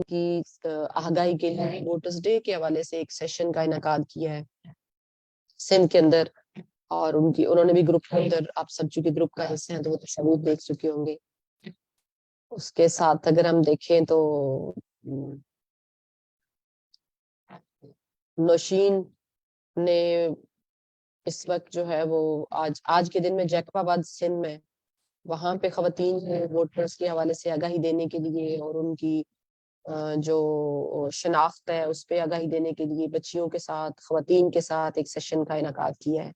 کی آگاہی کے لیے ووٹرز ڈے کے حوالے سے ایک سیشن کا انعقاد کیا ہے سندھ کے اندر، اور انہوں نے بھی گروپ کے اندر، آپ سب چونکہ گروپ کا حصہ ہیں تو وہ تصاویر دیکھ چکے ہوں گے. اس کے ساتھ اگر ہم دیکھیں تو نوشین نے اس وقت جو ہے وہ آج کے دن میں جیکب آباد سندھ میں وہاں پہ خواتین ووٹرز کے حوالے سے آگاہی دینے کے لیے اور ان کی جو شناخت ہے اس پہ آگاہی دینے کے لیے بچیوں کے ساتھ، خواتین کے ساتھ ایک سیشن کا انعقاد کیا ہے.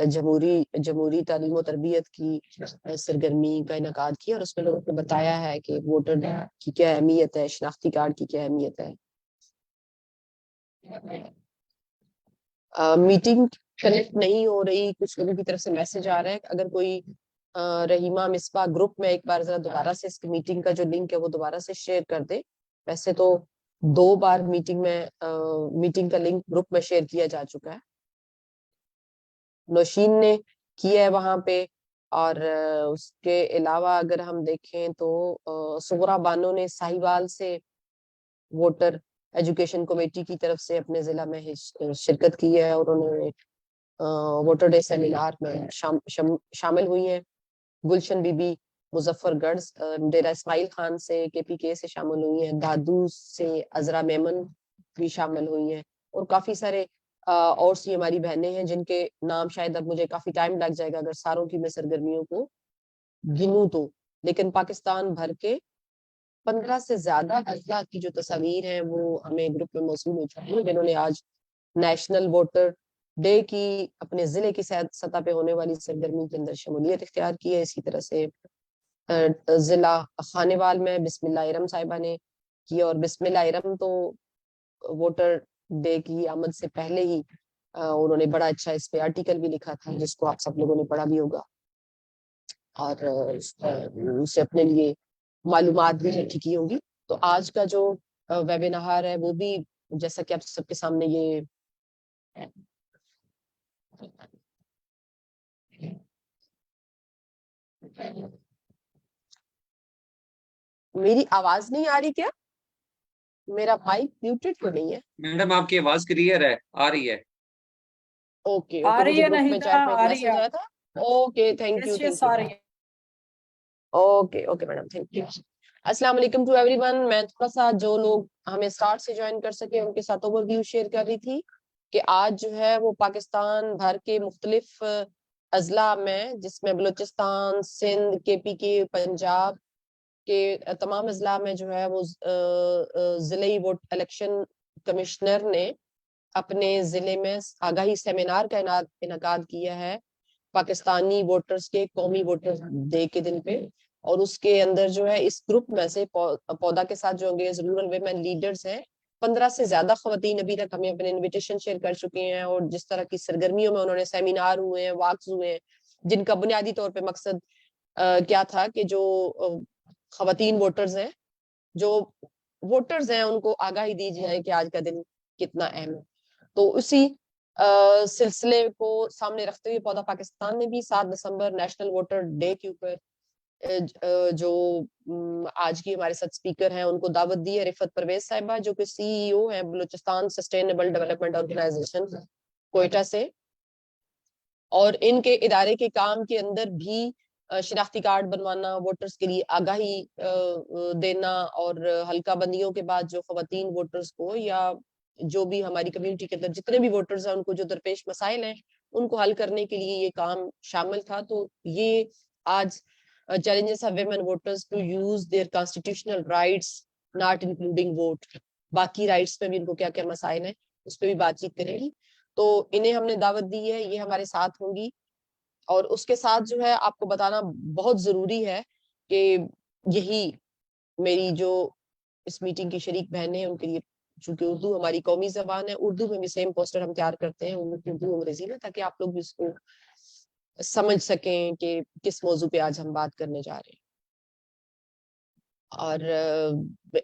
جمہوری تعلیم و تربیت کی سرگرمی کا انعقاد کیا اور اس میں لوگوں کو بتایا ہے کہ ووٹر کی کیا اہمیت ہے، شناختی کارڈ کی کیا اہمیت ہے. میٹنگ کنیکٹ نہیں ہو رہی، کچھ لوگوں کی طرف سے میسج آ رہا ہے. اگر کوئی رحیمہ مصباح گروپ میں ایک بار ذرا دوبارہ سے اس میٹنگ کا جو لنک ہے وہ دوبارہ سے شیئر کر دے. ویسے تو 2 بار میٹنگ کا لنک گروپ میں شیئر کیا جا چکا ہے. نوشین نے کیا ہے وہاں پہ، اور اس کے علاوہ اگر ہم دیکھیں تو صغرا بانو نے ساہیوال سے ووٹر ایجوکیشن کمیٹی کی طرف سے اپنے ضلع میں شرکت کی ہے اور انہوں نے ووٹر ڈے سیمینار میں شامل ہوئی ہیں. گلشن بی بی مظفر گڑھ ڈیرہ اسماعیل خان سے KPK سے شامل ہوئی ہیں. دادو سے عذرا میمن بھی شامل ہوئی ہیں، اور کافی سارے اور سی ہماری بہنیں ہیں جن کے نام شاید اب مجھے کافی ٹائم لگ جائے گا اگر ساروں کی میں سرگرمیوں کو گنوں تو، لیکن پاکستان بھر کے 15 سے زیادہ اضلاع کی جو تصاویر ہیں وہ ہمیں گروپ میں موصول ہو چکی ہیں، جنہوں نے آج نیشنل ووٹر ڈے کی اپنے ضلع کی سطح پہ ہونے والی سرگرمی کے اندر شمولیت اختیار کی ہے. اسی طرح سے ضلع خانیوال میں بسم اللہ ارم صاحبہ نے کی، اور بسم اللہ ارم تو ووٹر ڈے کی آمد سے پہلے ہی انہوں نے بڑا اچھا اس پہ آرٹیکل بھی لکھا تھا جس کو آپ سب لوگوں نے پڑھا بھی ہوگا، اور اسے اپنے لیے معلومات بھی اکٹھی کی ہوں گی. تو آج کا جو ویبینار ہے وہ بھی جیسا کہ آپ سب کے سامنے یہ میری آواز نہیں آ رہی کیا؟ میرا مائک میوٹڈ تو نہیں ہے؟ میڈم آپ کی آواز کلیئر ہے، آ رہی ہے. اوکے مجھے گروپ میں چیٹ میں ایک میسج آیا تھا. Okay thank you okay madam thank you. السلام علیکم ٹو ایوری ون. میں تھوڑا سا جو لوگ ہمیں اسٹارٹ سے جوائن کر سکے ان کے ساتھ اوور ویو شیئر کر رہی تھی کہ آج جو ہے وہ پاکستان بھر کے مختلف اضلاع میں، جس میں بلوچستان، سندھ، KPK، پنجاب کے تمام اضلاع میں جو ہے وہ ضلعی ووٹ الیکشن کمشنر نے اپنے ضلع میں آگاہی سیمینار کا انعقاد کیا ہے پاکستانی ووٹرز کے قومی ووٹر ڈے کے دن پہ. اور اس کے اندر جو ہے اس گروپ میں سے پودا کے ساتھ جو انگریز رورل ویمن لیڈرز ہیں 15 سے زیادہ خواتین ابھی تک ہمیں اپنے انویٹیشن شیئر کر چکے ہیں، اور جس طرح کی سرگرمیوں میں انہوں نے سیمینار ہوئے ہیں، واکس ہوئے ہیں، جن کا بنیادی طور پہ مقصد کیا تھا کہ جو خواتین ووٹرز ہیں، جو ووٹرز ہیں، ان کو آگاہی دی جائے کہ آج کا دن کتنا اہم ہے. تو اسی سلسلے کو سامنے رکھتے ہوئے پودا پاکستان نے بھی 7 دسمبر نیشنل ووٹر ڈے کے اوپر جو آج کی ہمارے ساتھ اسپیکر ہیں ان کو دعوت دی ہے. رفت پرویز صاحبہ جو کہ CEO ہیں Balochistan sustainable development organization Quetta سے، اور ان کے ادارے کے کام کے اندر بھی شناختی کارڈ بنوانا، ووٹرز کے لیے آگاہی دینا، اور حلقہ بندیوں کے بعد جو خواتین ووٹرز کو یا جو بھی ہماری کمیونٹی کے اندر جتنے بھی ووٹرز ہیں ان کو جو درپیش مسائل ہیں ان کو حل کرنے کے لیے یہ کام شامل تھا. تو یہ آج challenges of women voters to use their constitutional rights not including vote، باقی رائٹس میں بھی ان کو کیا کیا مسائل ہیں اس پہ بھی بات چیت کریں گی. تو انہیں ہم نے دعوت دی ہے، یہ ہمارے ساتھ ہوں گی. اور اس کے ساتھ جو ہے آپ کو بتانا بہت ضروری ہے کہ یہی میری جو اس میٹنگ کی شریک بہنیں ہیں ان کے لیے، چونکہ اردو ہماری قومی زبان ہے، اردو میں بھی سیم پوسٹر ہم تیار کرتے ہیں اردو انگریزی میں، تاکہ آپ لوگ بھی اس کو سمجھ سکیں کہ کس موضوع پہ آج ہم بات کرنے جا رہے ہیں. اور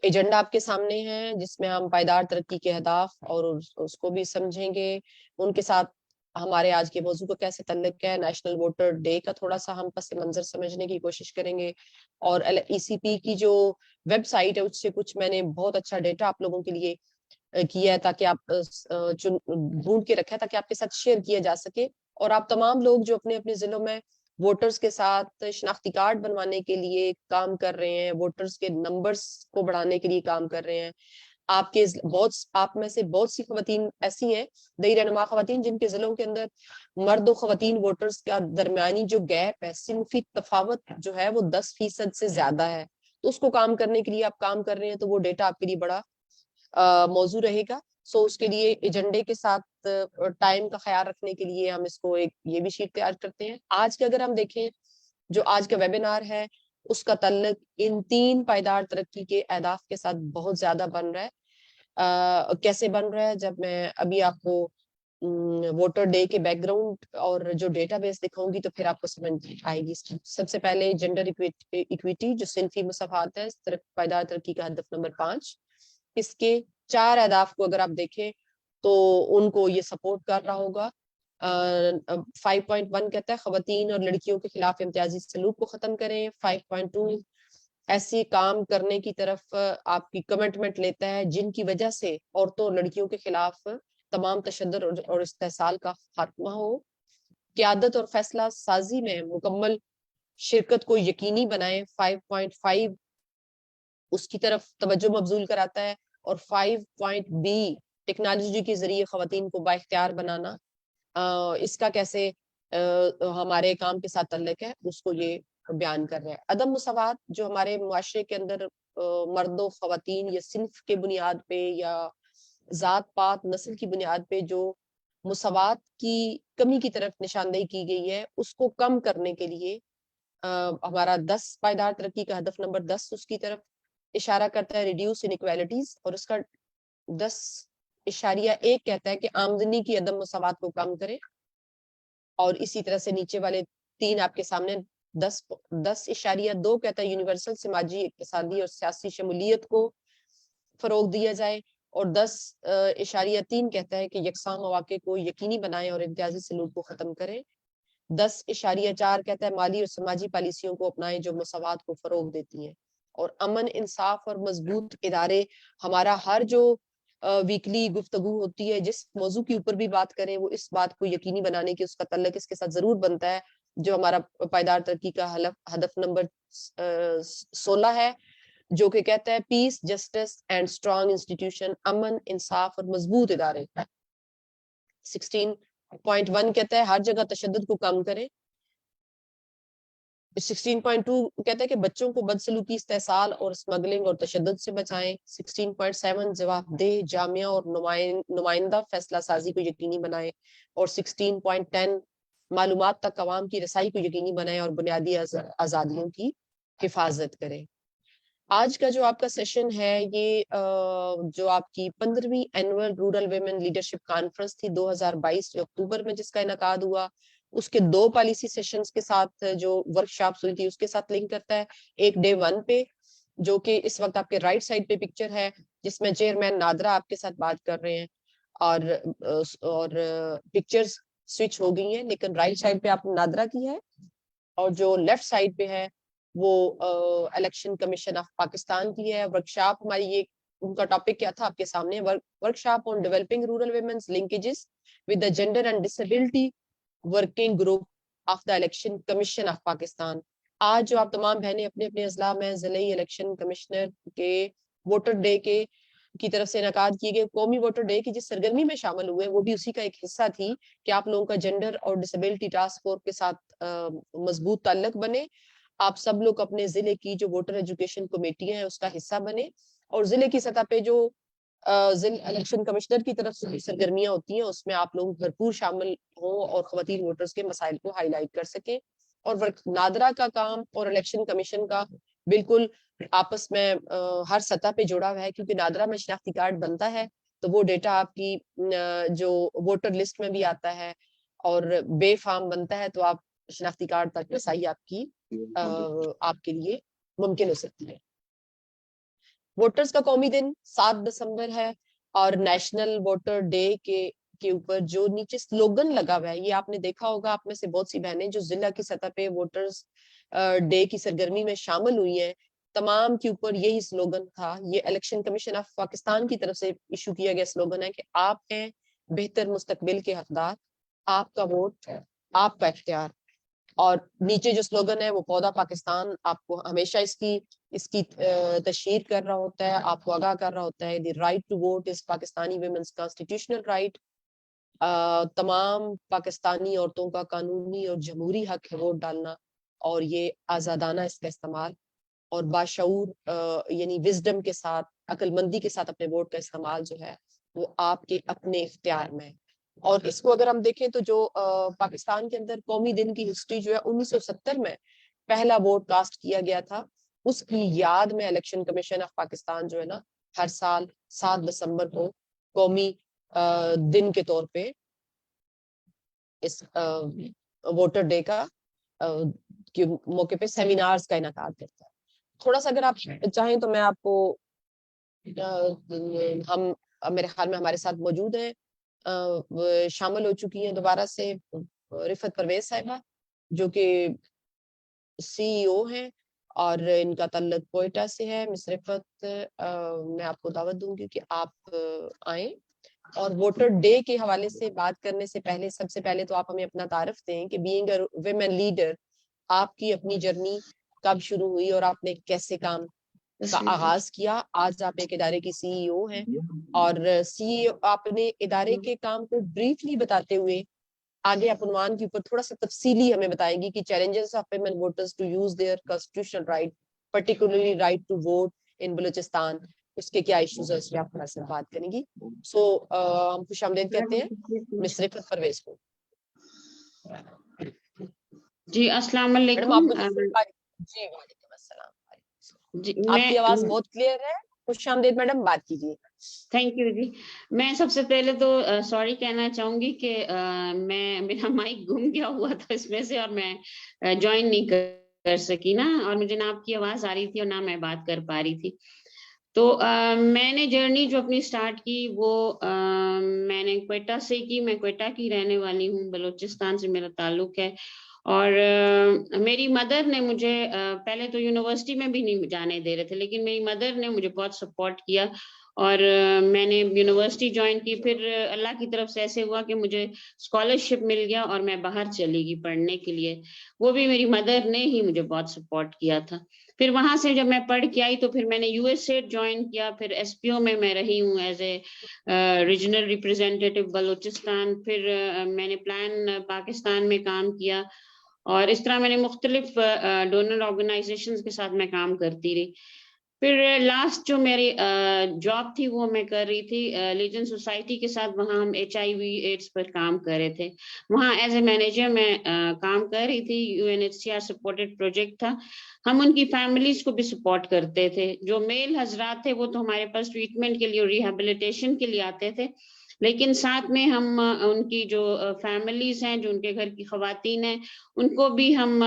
ایجنڈا آپ کے سامنے ہے جس میں ہم پائیدار ترقی کے اہداف اور اس کو بھی سمجھیں گے. ان کے ساتھ ہمارے آج کے موضوع کا کیسے تعلق ہے، نیشنل ووٹر ڈے کا تھوڑا سا ہم پس منظر سمجھنے کی کوشش کریں گے، اور ECP کی جو ویب سائٹ ہے اس سے کچھ میں نے بہت اچھا ڈیٹا آپ لوگوں کے لیے کیا ہے تاکہ آپ ڈھونڈ کے رکھیں تاکہ آپ کے ساتھ شیئر کیا جا سکے، اور آپ تمام لوگ جو اپنے اپنے ضلعوں میں ووٹرز کے ساتھ شناختی کارڈ بنوانے کے لیے کام کر رہے ہیں، ووٹرز کے نمبرز کو بڑھانے کے لیے کام کر رہے ہیں، آپ میں سے بہت سی خواتین ایسی ہیں، دیگر رہنما خواتین، جن کے ضلعوں کے اندر مرد و خواتین ووٹرز کا درمیانی جو گیپ ہے، صنفی تفاوت جو ہے وہ 10% سے زیادہ ہے، تو اس کو کام کرنے کے لیے آپ کام کر رہے ہیں، تو وہ ڈیٹا آپ کے لیے بڑا موضوع رہے گا. سو اس کے لیے ایجنڈے کے ساتھ ٹائم کا خیال رکھنے کے لیے ہم اس کو ایک یہ بھی شیٹ تیار کرتے ہیں. آج کے اگر ہم دیکھیں جو آج کا ویبینار ہے اس کا تعلق ان 3 پائیدار ترقی کے اہداف کے ساتھ بہت زیادہ بن رہا ہے. کیسے بن رہا ہے، جب میں ابھی آپ کو ووٹر ڈے کے بیک گراؤنڈ اور جو ڈیٹا بیس دکھاؤں گی تو پھر آپ کو سمجھ آئے گی. سب سے پہلے جینڈر ایکویٹی جو صنفی مساوات ہے، پائیدار ترقی کا ہدف نمبر 5، اس کے 4 اہداف کو اگر آپ دیکھیں تو ان کو یہ سپورٹ کر رہا ہوگا. 5.1 کہتا ہے خواتین اور لڑکیوں کے خلاف امتیازی سلوک کو ختم کریں. 5.2 ایسی کام کرنے کی طرف آپ کی کمٹمنٹ لیتا ہے جن کی وجہ سے عورتوں اور لڑکیوں کے خلاف تمام تشدد اور استحصال کا خاتمہ ہو. قیادت اور فیصلہ سازی میں مکمل شرکت کو یقینی بنائیں. 5.5 اس کی طرف توجہ مبذول کراتا ہے، اور 5.B ٹیکنالوجی کے ذریعے خواتین کو بااختیار بنانا. اس کا کیسے ہمارے کام کے ساتھ تعلق ہے اس کو یہ بیان کر رہے ہیں. عدم مساوات جو ہمارے معاشرے کے اندر مرد و خواتین یا صنف کے بنیاد پہ یا ذات پات نسل کی بنیاد پہ جو مساوات کی کمی کی طرف نشاندہی کی گئی ہے، اس کو کم کرنے کے لیے ہمارا 10 پائیدار ترقی کا ہدف نمبر 10 اس کی طرف اشارہ کرتا ہے، ریڈیوس انیکویلٹیز، اور اس کا 10.1 کہتا ہے کہ آمدنی کی عدم مساوات کو کم کریں. اور اسی طرح سے نیچے والے 3 آپ کے سامنے 10.2 کہتا ہے یونیورسل سماجی، اقتصادی اور سیاسی شمولیت کو فروغ دیا جائے، اور 10.3 کہتا ہے کہ یکساں مواقع کو یقینی بنائیں اور امتیازی سلوک کو ختم کریں. 10.4 کہتا ہے مالی اور سماجی پالیسیوں کو اپنائیں جو مساوات کو فروغ دیتی ہیں. اور امن، انصاف اور مضبوط ادارے، ہمارا ہر جو ویکلی گفتگو ہوتی ہے جس موضوع کے اوپر بھی بات کریں وہ اس بات کو یقینی بنانے کی اس کا تعلق اس کے ساتھ ضرور بنتا ہے جو ہمارا پائیدار ترقی کا ہدف نمبر 16 ہے، جو کہ کہتا ہے پیس، جسٹس اینڈ اسٹرانگ انسٹیٹیوشن، امن، انصاف اور مضبوط ادارے. 16.1 کہتا ہے ہر جگہ تشدد کو کم کریں. 16.2 کہتا ہے کہ بچوں کو بدسلوکی، استحصال اور اسمگلنگ اور تشدد سے بچائیں. 16.7 جواب دہ، جامعہ اور نمائندہ فیصلہ سازی کو یقینی بنائیں. اور 16.10 معلومات تک عوام کی رسائی کو یقینی بنائیں اور بنیادی آزادیوں کی حفاظت کریں. آج کا جو آپ کا سیشن ہے یہ جو آپ کی 15ویں annual rural women leadership conference تھی 2022 اکتوبر میں جس کا انعقاد ہوا، اس کے 2 پالیسی سیشنز کے ساتھ جو ورکشاپس ہوئی تھی اس کے ساتھ لنک کرتا ہے. ایک ڈے 1 پہ جو کہ اس وقت آپ کے رائٹ سائڈ پہ پکچر ہے جس میں چیئرمین نادرا آپ کے ساتھ بات کر رہے ہیں، اور پکچرز سوئچ ہو گئی ہیں لیکن رائٹ سائڈ پہ آپ نادرا کی ہے، اور جو لیفٹ سائڈ پہ ہے وہ الیکشن کمیشن آف پاکستان کی ہے. ورکشاپ ہماری یہ ان کا ٹاپک کیا تھا آپ کے سامنے، workshop on developing rural women's linkages with the gender and disability working group of the election commission of Pakistan. آج جو آپ تمام بہنیں اپنے اپنے اضلاع میں ضلعی الیکشن کمشنر کے ووٹر ڈے کی طرف سے انعقاد کیے گئے قومی ووٹر ڈے کی جس سرگرمی میں شامل ہوئے وہ بھی اسی کا ایک حصہ تھی کہ آپ لوگوں کا جینڈر اور ڈسیبلٹی ٹاسک فورس کے ساتھ مضبوط تعلق بنے. آپ سب لوگ اپنے ضلع کی جو ووٹر ایجوکیشن کمیٹیاں ہیں اس کا حصہ بنے، اور ضلع کی سطح پہ جو ضلع الیکشن کمشنر کی طرف سے سرگرمیاں ہوتی ہیں اس میں آپ لوگ بھرپور شامل ہوں اور خواتین ووٹرز کے مسائل کو ہائی لائٹ کر سکیں. اور نادرا کا کام اور الیکشن کمیشن کا بالکل آپس میں ہر سطح پہ جڑا ہوا ہے، کیونکہ نادرا میں شناختی کارڈ بنتا ہے تو وہ ڈیٹا آپ کی جو ووٹر لسٹ میں بھی آتا ہے، اور بے فارم بنتا ہے تو آپ شناختی کارڈ تک رسائی آپ کے لیے ممکن ہو سکتی ہے. ووٹرز کا قومی دن 7 دسمبر ہے، اور نیشنل ووٹر ڈے کے کے اوپر جو نیچے سلوگن لگا ہوا ہے، یہ آپ نے دیکھا ہوگا، آپ میں سے بہت سی بہنیں جو ضلع کی سطح پہ ووٹرز ڈے کی سرگرمی میں شامل ہوئی ہیں، تمام کے اوپر یہی سلوگن تھا. یہ الیکشن کمیشن آف پاکستان کی طرف سے ایشو کیا گیا سلوگن ہے کہ آپ ہیں بہتر مستقبل کے حقدار، آپ کا ووٹ آپ کا اختیار. اور نیچے جو سلوگن ہے وہ پودا پاکستان آپ کو ہمیشہ اس کی تشہیر کر رہا ہوتا ہے، آپ کو آگاہ کر رہا ہوتا ہے. The right to vote is Pakistani women's constitutional right. تمام پاکستانی عورتوں کا قانونی اور جمہوری حق ہے ووٹ ڈالنا، اور یہ آزادانہ اس کا استعمال اور باشعور یعنی وزڈم کے ساتھ، عقل مندی کے ساتھ اپنے ووٹ کا استعمال جو ہے وہ آپ کے اپنے اختیار میں. اور اس کو اگر ہم دیکھیں تو جو پاکستان کے اندر قومی دن کی ہسٹری جو ہے 1970 میں پہلا ووٹ کاسٹ کیا گیا تھا، اس کی یاد میں الیکشن کمیشن آف پاکستان جو ہے نا ہر سال 7 دسمبر کو قومی دن کے طور پہ اس ووٹر ڈے کا کے موقع پہ سیمینارز کا انعقاد کرتا ہے. تھوڑا سا اگر آپ چاہیں تو میں آپ کو ہم میرے خیال میں ہمارے ساتھ موجود ہیں، شامل ہو چکی ہیں دوبارہ سے رفت پرویز صاحبہ جو کہ سی ای او ہیں اور ان کا تعلق کوئٹہ سے ہے. مس رفت، میں آپ کو دعوت دوں گی کہ آپ آئیں اور ووٹر ڈے کے حوالے سے بات کرنے سے پہلے سب سے پہلے تو آپ ہمیں اپنا تعارف دیں کہ بینگ اے ویمن لیڈر آپ کی اپنی جرنی کب شروع ہوئی اور آپ نے کیسے کام کا آغاز کیا. آج آپ ایک ادارے کی سی ای او ہیں اور سی ای او آپ نے ادارے کے کام کو بریفلی بتاتے ہوئے آگے آپ عنوان کے اوپر تھوڑا سا تفصیلی ہمیں بتائیں گی کہ challenges of women voters to use their constitutional right particularly right to vote in Balochistan, اس کے کیا ایشوز ہیں اس پہ آپ تھوڑا سا بات کریں گی. سو ہم خوش آمدید کہتے ہیں مس رفت پرویز کو. جی السلام میڈم آپ علیکم. جی وعلیکم السلام. جی آپ کی آواز بہت کلیئر ہے. خوش آمدید میڈم، بات کیجیے. تھینک یو جی. میں سب سے پہلے تو سوری کہنا چاہوں گی کہ میرا مائک گم گیا ہوا تھا اس میں سے اور میں جوائن نہیں کر سکی نا، اور مجھے نہ آپ کی آواز آ رہی تھی اور نہ میں بات کر پا رہی تھی. تو میں نے جرنی جو اپنی سٹارٹ کی وہ میں نے کوئٹہ سے کی. میں کوئٹہ کی رہنے والی ہوں، بلوچستان سے میرا تعلق ہے. اور میری مدر نے مجھے پہلے تو یونیورسٹی میں بھی نہیں جانے دے رہے تھے، لیکن میری مدر نے مجھے بہت سپورٹ کیا اور میں نے یونیورسٹی جوائن کی. پھر اللہ کی طرف سے ایسے ہوا کہ مجھے اسکالرشپ مل گیا اور میں باہر چلی گئی پڑھنے کے لیے. وہ بھی میری مدر نے ہی مجھے بہت سپورٹ کیا تھا. پھر وہاں سے جب میں پڑھ کے آئی تو پھر میں نے یو ایس ایڈ جوائن کیا. پھر ایس پی او میں رہی ہوں ایز اے ریجنل ریپرزینٹیٹیو بلوچستان. پھر میں نے پلان پاکستان میں کام کیا اور اس طرح میں نے مختلف ڈونر آرگنائزیشنز کے ساتھ میں کام کرتی رہی. پھر لاسٹ جو میری جاب تھی وہ میں کر رہی تھی لیجن سوسائٹی کے ساتھ. وہاں ہم HIV ایڈس پر کام کر رہے تھے. وہاں ایز اے مینیجر میں کام کر رہی تھی. UNHCR سپورٹڈ پروجیکٹ تھا. ہم ان کی فیملیز کو بھی سپورٹ کرتے تھے. جو میل حضرات تھے وہ تو ہمارے پاس ٹریٹمنٹ کے لیے ریہیبلیٹیشن کے لیے آتے تھے، لیکن ساتھ میں ہم ان کی جو فیملیز ہیں، جو ان کے گھر کی خواتین ہیں، ان کو بھی ہم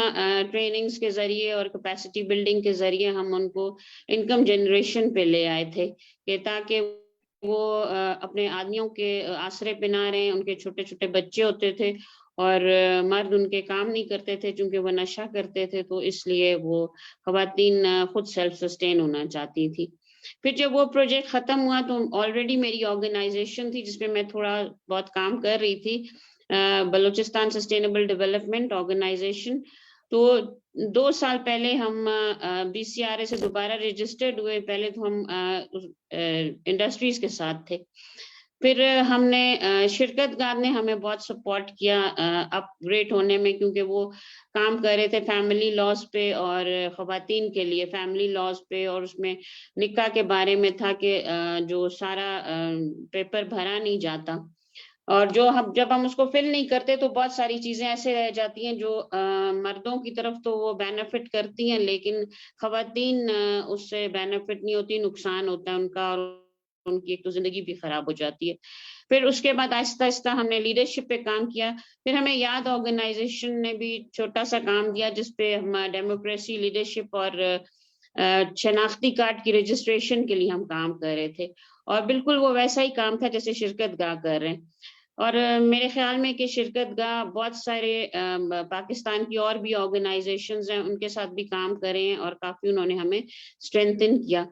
ٹریننگز کے ذریعے اور کیپیسٹی بلڈنگ کے ذریعے ہم ان کو انکم جنریشن پہ لے آئے تھے کہ تاکہ وہ اپنے آدمیوں کے آسرے پہ نہ رہیں. ان کے چھوٹے چھوٹے بچے ہوتے تھے اور مرد ان کے کام نہیں کرتے تھے چونکہ وہ نشہ کرتے تھے، تو اس لیے وہ خواتین خود سیلف سسٹین ہونا چاہتی تھی. پھر جب وہ پروجیکٹ ختم ہوا تو آلریڈی میری آرگنائزیشن تھی جس میں میں تھوڑا بہت کام کر رہی تھی، بلوچستان سسٹینیبل ڈیولپمنٹ آرگنائزیشن. تو 2 سال پہلے ہم BCRA سے دوبارہ رجسٹرڈ ہوئے. پہلے تو ہم انڈسٹریز کے ساتھ تھے. پھر ہم نے شرکت گار نے ہمیں بہت سپورٹ کیا اپ گریڈ ہونے میں، کیونکہ وہ کام کر رہے تھے فیملی لاز پہ اور خواتین کے لیے فیملی لاز پہ، اور اس میں نکاح کے بارے میں تھا کہ جو سارا پیپر بھرا نہیں جاتا اور جب ہم اس کو فل نہیں کرتے تو بہت ساری چیزیں ایسے رہ جاتی ہیں جو مردوں کی طرف تو وہ بینیفٹ کرتی ہیں، لیکن خواتین اس سے بینیفٹ نہیں ہوتی، نقصان ہوتا ہے ان کا اور ان کی ایک تو زندگی بھی خراب ہو جاتی ہے. پھر اس کے بعد آہستہ آہستہ ہم نے لیڈرشپ پہ کام کیا. پھر ہمیں یاد آرگنائزیشن نے بھی چھوٹا سا کام دیا جس پہ ہم ڈیموکریسی، لیڈرشپ اور شناختی کارڈ کی رجسٹریشن کے لیے ہم کام کر رہے تھے، اور بالکل وہ ویسا ہی کام تھا جیسے شرکت گاہ کر رہے ہیں. اور میرے خیال میں کہ شرکت گاہ بہت سارے پاکستان کی اور بھی آرگنائزیشنز ہیں، ان کے ساتھ بھی کام کریں اور کافی انہوں نے ہمیں اسٹرینتھن کیا.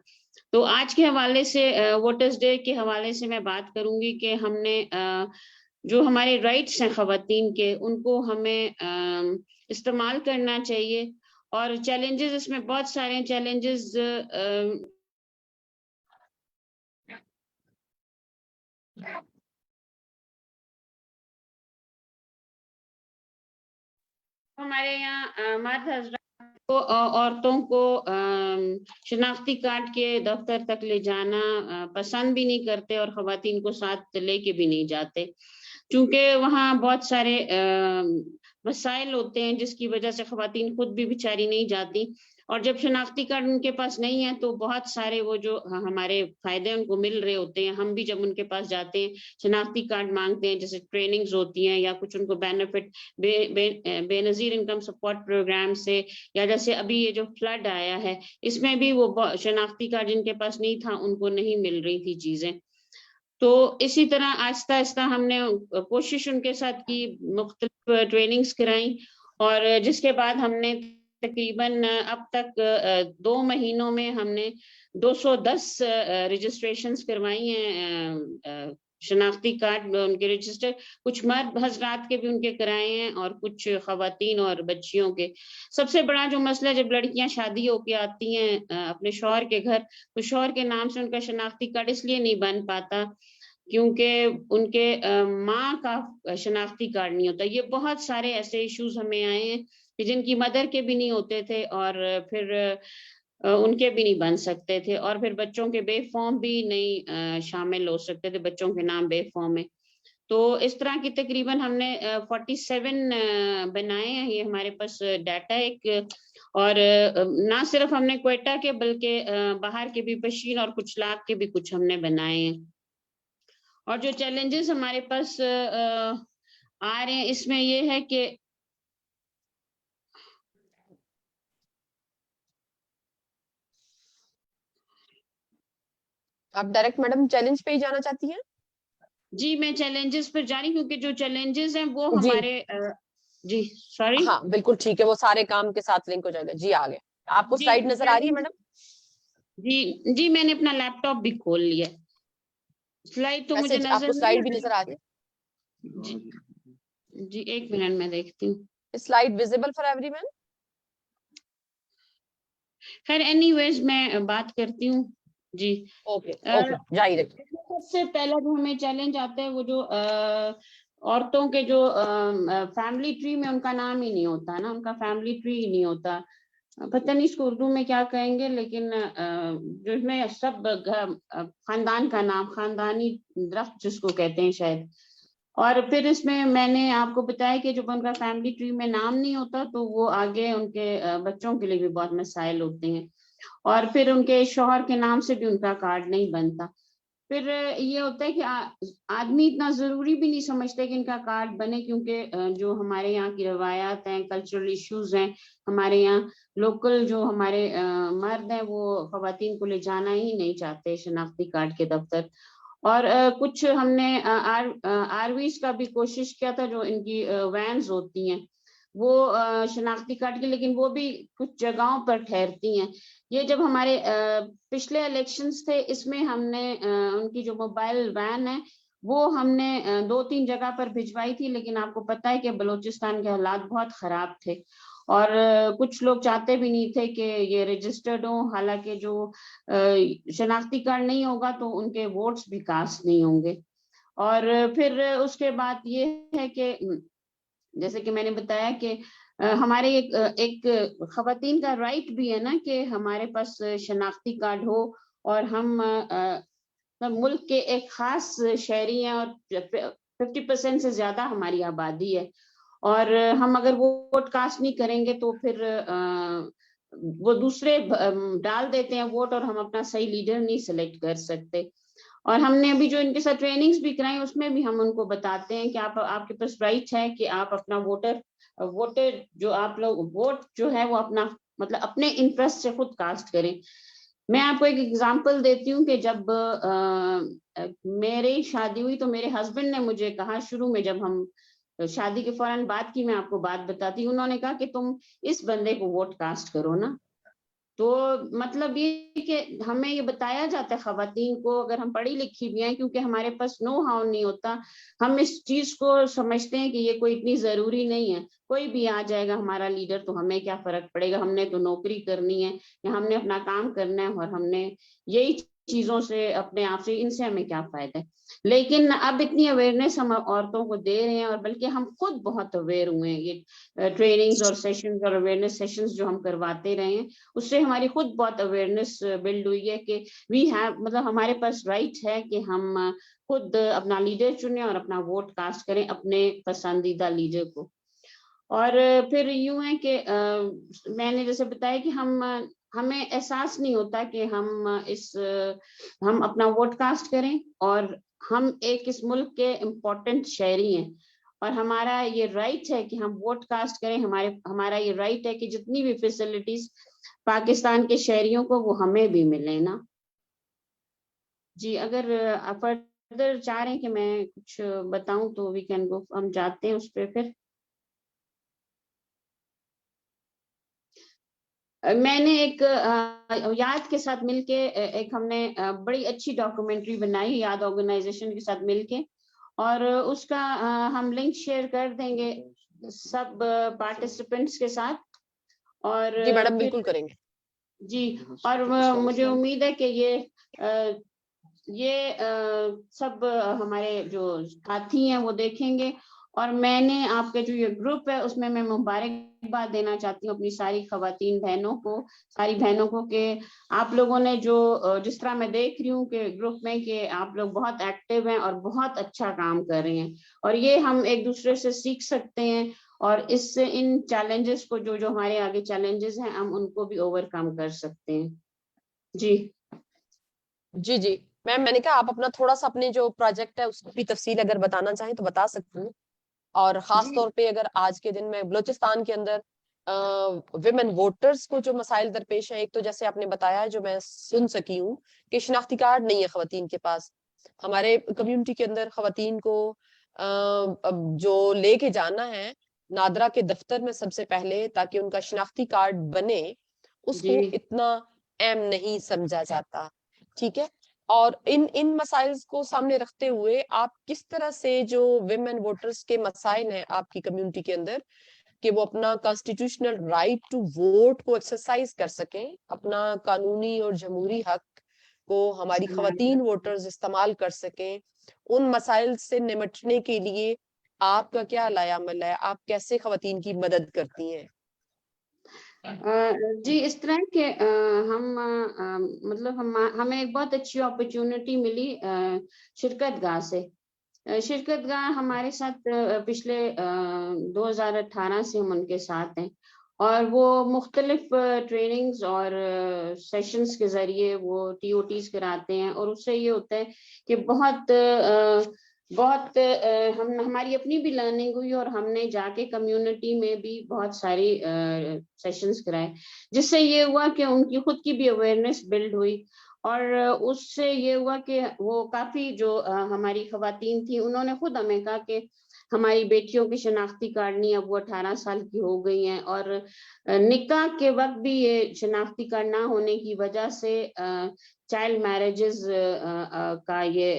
تو آج کے حوالے سے ووٹرز ڈے کے حوالے سے میں بات کروں گی کہ ہم نے جو ہمارے رائٹس ہیں خواتین کے، ان کو ہمیں استعمال کرنا چاہیے. اور چیلنجز اس میں بہت سارے چیلنجز ہمارے یہاں مرد حضرات کو عورتوں کو شناختی کارڈ کے دفتر تک لے جانا پسند بھی نہیں کرتے اور خواتین کو ساتھ لے کے بھی نہیں جاتے، چونکہ وہاں بہت سارے مسائل ہوتے ہیں جس کی وجہ سے خواتین خود بھی بیچاری نہیں جاتی. اور جب شناختی کارڈ ان کے پاس نہیں ہے تو بہت سارے وہ جو ہمارے فائدے ان کو مل رہے ہوتے ہیں، ہم بھی جب ان کے پاس جاتے ہیں شناختی کارڈ مانگتے ہیں، جیسے ٹریننگز ہوتی ہیں یا کچھ ان کو بینیفٹ بے نظیر انکم سپورٹ پروگرام سے، یا جیسے ابھی یہ جو فلڈ آیا ہے اس میں بھی وہ شناختی کارڈ جن کے پاس نہیں تھا ان کو نہیں مل رہی تھی چیزیں. تو اسی طرح آہستہ آہستہ ہم نے کوشش ان کے ساتھ کی، مختلف ٹریننگز کرائیں، اور جس کے بعد ہم نے تقریباً اب تک 2 مہینوں میں ہم نے 210 رجسٹریشنز کروائی ہیں شناختی کارڈ ان کے رجسٹر. کچھ مرد حضرات کے بھی ان کے کرائے ہیں اور کچھ خواتین اور بچیوں کے. سب سے بڑا جو مسئلہ جب لڑکیاں شادی ہو کے آتی ہیں اپنے شوہر کے گھر، تو شوہر کے نام سے ان کا شناختی کارڈ اس لیے نہیں بن پاتا کیونکہ ان کے ماں کا شناختی کارڈ نہیں ہوتا. یہ بہت سارے ایسے ایشوز ہمیں آئے ہیں کہ جن کی مدر کے بھی نہیں ہوتے تھے اور پھر ان کے بھی نہیں بن سکتے تھے، اور پھر بچوں کے بے فارم بھی نہیں شامل ہو سکتے تھے، بچوں کے نام بے فارم میں. تو اس طرح کی تقریباً ہم نے 47 بنائے ہیں، یہ ہمارے پاس ڈیٹا ایک. اور نہ صرف ہم نے کوئٹہ کے بلکہ باہر کے بھی بشین اور کچھ لاکھ کے بھی کچھ ہم نے بنائے ہیں. اور جو چیلنجز ہمارے پاس آ رہے ہیں اس میں یہ ہے کہ آپ ڈائریکٹ میڈم چیلنج پہ ہی جانا چاہتی ہیں؟ جی میں چیلنجز پر جا رہی ہوں کیونکہ جو چیلنجز ہیں وہ جی ہمارے جی سوری ہاں بالکل ٹھیک ہے، وہ سارے کام کے ساتھ لنک ہو جائے گا. جی آگے آپ کو جی سلائیڈ نظر آ رہی ہے میڈم؟ جی میں نے اپنا لیپ ٹاپ بھی کھول لیا. سلائیڈ تو مجھے میسج آپ نظر کو سلائیڈ بھی نہیں نظر آ رہی ہے؟ جی 1 منٹ میں دیکھتی ہوں. Slide visible for every one? خیر اینی ویز میں بات کرتی ہوں. جی اوکے اوکے جاری رکھیں. سب سے پہلا جو ہمیں چیلنج آتا ہے وہ جو عورتوں کے جو فیملی ٹری میں ان کا نام ہی نہیں ہوتا نا، ان کا فیملی ٹری ہی نہیں ہوتا. پتہ نہیں اس کو اردو میں کیا کہیں گے، لیکن جو اس میں سب خاندان کا نام، خاندانی درخت جس کو کہتے ہیں شاید. اور پھر اس میں نے آپ کو بتایا کہ جب ان کا فیملی ٹری میں نام نہیں ہوتا تو وہ آگے ان کے بچوں کے لیے بھی بہت مسائل ہوتے ہیں، اور پھر ان کے شوہر کے نام سے بھی ان کا کارڈ نہیں بنتا. پھر یہ ہوتا ہے کہ آدمی اتنا ضروری بھی نہیں سمجھتے کہ ان کا کارڈ بنے، کیونکہ جو ہمارے یہاں کی روایات ہیں، کلچرل ایشوز ہیں، ہمارے یہاں لوکل جو ہمارے مرد ہیں وہ خواتین کو لے جانا ہی نہیں چاہتے شناختی کارڈ کے دفتر. اور کچھ ہم نے آرویز کا بھی کوشش کیا تھا، جو ان کی وینز ہوتی ہیں وہ شناختی کارڈ کی، لیکن وہ بھی کچھ جگہوں پر ٹھہرتی ہیں. یہ جب ہمارے پچھلے الیکشنز تھے اس میں ہم نے ان کی جو موبائل وین ہے وہ ہم نے 2-3 جگہ پر بھجوائی تھی، لیکن آپ کو پتہ ہے کہ بلوچستان کے حالات بہت خراب تھے اور کچھ لوگ چاہتے بھی نہیں تھے کہ یہ رجسٹرڈ ہوں، حالانکہ جو شناختی کارڈ نہیں ہوگا تو ان کے ووٹس بھی کاسٹ نہیں ہوں گے. اور پھر اس کے بعد یہ ہے کہ جیسے کہ میں نے بتایا کہ ہمارے ایک خواتین کا رائٹ بھی ہے نا کہ ہمارے پاس شناختی کارڈ ہو، اور ہم ملک کے ایک خاص شہری ہیں اور 50% سے زیادہ ہماری آبادی ہے، اور ہم اگر ووٹ کاسٹ نہیں کریں گے تو پھر وہ دوسرے ڈال دیتے ہیں ووٹ اور ہم اپنا صحیح لیڈر نہیں سلیکٹ کر سکتے. اور ہم نے ابھی جو ان کے ساتھ ٹریننگز بھی کرائیں اس میں بھی ہم ان کو بتاتے ہیں کہ آپ کے پاس رائٹ ہے کہ آپ اپنا ووٹر جو آپ لوگ ووٹ جو ہے وہ اپنا مطلب اپنے انٹرسٹ سے خود کاسٹ کریں. میں آپ کو ایک ایگزامپل دیتی ہوں کہ جب میری شادی ہوئی تو میرے ہسبینڈ نے مجھے کہا شروع میں، جب ہم شادی کے فوراً بعد کی میں آپ کو بات بتاتی ہوں، انہوں نے کہا کہ تم اس بندے کو ووٹ کاسٹ کرو نا. تو مطلب یہ کہ ہمیں یہ بتایا جاتا ہے خواتین کو، اگر ہم پڑھی لکھی بھی ہیں، کیونکہ ہمارے پاس نو ہاؤ نہیں ہوتا، ہم اس چیز کو سمجھتے ہیں کہ یہ کوئی اتنی ضروری نہیں ہے، کوئی بھی آ جائے گا ہمارا لیڈر تو ہمیں کیا فرق پڑے گا، ہم نے تو نوکری کرنی ہے یا ہم نے اپنا کام کرنا ہے، اور ہم نے یہی چیزوں سے اپنے آپ سے، ان سے ہمیں کیا فائدہ ہے. لیکن اب اتنی اویئرنیس ہم عورتوں کو دے رہے ہیں، اور بلکہ ہم خود بہت اویئر ہوئے ہیں. یہ ٹریننگز اور سیشنز اور اویئرنیس سیشنز جو ہم کرواتے رہے ہیں، اس سے ہماری خود بہت اویئرنیس بلڈ ہوئی ہے کہ وی ہیو، مطلب ہمارے پاس رائٹ ہے کہ ہم خود اپنا لیڈر چنیں اور اپنا ووٹ کاسٹ کریں اپنے پسندیدہ لیڈر کو. اور پھر یوں ہے کہ میں نے جیسے بتایا کہ ہمیں احساس نہیں ہوتا کہ ہم اپنا ووٹ کاسٹ کریں، اور ہم ایک اس ملک کے امپورٹنٹ شہری ہیں، اور ہمارا یہ رائٹ ہے کہ ہم ووٹ کاسٹ کریں. ہمارا یہ رائٹ ہے کہ جتنی بھی فیسلٹیز پاکستان کے شہریوں کو وہ ہمیں بھی ملے نا. جی اگر آپ فردر چاہ رہے ہیں کہ میں کچھ بتاؤں تو وی کین گو، ہم جاتے ہیں اس پہ. پھر میں نے ایک یاد کے ساتھ مل کے ایک ہم نے بڑی اچھی ڈاکومنٹری بنائی یاد آرگنائزیشن کے ساتھ مل کے، اور اس کا ہم لنک شیئر کر دیں گے سب پارٹیسپینٹس کے ساتھ. اور جی میڈم پھر بالکل کریں گے. جی، اور مجھے امید ہے کہ یہ سب ہمارے جو ساتھی ہیں وہ دیکھیں گے. اور میں نے آپ کے جو یہ گروپ ہے اس میں مبارکباد دینا چاہتی ہوں اپنی ساری خواتین بہنوں کو، ساری بہنوں کو، کہ آپ لوگوں نے جس طرح میں دیکھ رہی ہوں کہ گروپ میں کہ آپ لوگ بہت ایکٹیو ہیں اور بہت اچھا کام کر رہے ہیں، اور یہ ہم ایک دوسرے سے سیکھ سکتے ہیں، اور اس سے ان چیلنجز کو جو ہمارے آگے چیلنجز ہیں ہم ان کو بھی اوور کم کر سکتے ہیں. جی جی جی میم، میں نے کہا آپ اپنا تھوڑا سا اپنے جو پروجیکٹ ہے اس کی تفصیل اگر بتانا چاہیں تو بتا سکتی ہوں. اور خاص طور پہ اگر آج کے دن میں بلوچستان کے اندر ویمن ووٹرز کو جو مسائل درپیش ہیں، ایک تو جیسے آپ نے بتایا جو میں سن سکی ہوں کہ شناختی کارڈ نہیں ہے خواتین کے پاس. ہمارے کمیونٹی کے اندر خواتین کو جو لے کے جانا ہے نادرا کے دفتر میں سب سے پہلے تاکہ ان کا شناختی کارڈ بنے، اس جی کو اتنا اہم نہیں سمجھا جاتا. ٹھیک ہے. اور ان مسائل کو سامنے رکھتے ہوئے آپ کس طرح سے جو ویمن ووٹرز کے مسائل ہیں آپ کی کمیونٹی کے اندر کہ وہ اپنا کانسٹیٹیوشنل رائٹ ٹو ووٹ کو ایکسرسائز کر سکیں، اپنا قانونی اور جمہوری حق کو ہماری خواتین ووٹرز استعمال کر سکیں، ان مسائل سے نمٹنے کے لیے آپ کا کیا لائے عمل ہے؟ آپ کیسے خواتین کی مدد کرتی ہیں؟ جی اس طرح کہ مطلب ہمیں ایک بہت اچھی اپرچونٹی ملی شرکت گاہ سے. شرکت گاہ ہمارے ساتھ پچھلے 2018 سے ہم ان کے ساتھ ہیں، اور وہ مختلف ٹریننگز اور سیشنز کے ذریعے وہ ٹی او ٹیز کراتے ہیں، اور اس سے یہ ہوتا ہے کہ بہت ہماری اپنی بھی لرننگ ہوئی، اور ہم نے جا کے کمیونٹی میں بھی بہت ساری سیشنز کرائے، جس سے یہ ہوا کہ ان کی خود کی بھی اویئرنیس بلڈ ہوئی. اور اس سے یہ ہوا کہ وہ کافی جو ہماری خواتین تھیں انہوں نے خود ہمیں کہا کہ ہماری بیٹیوں کی شناختی کارڈ نہیں، اب وہ 18 سال کی ہو گئی ہیں، اور نکاح کے وقت بھی یہ شناختی کارڈ نہ ہونے کی وجہ سے چائلڈ میرجز کا یہ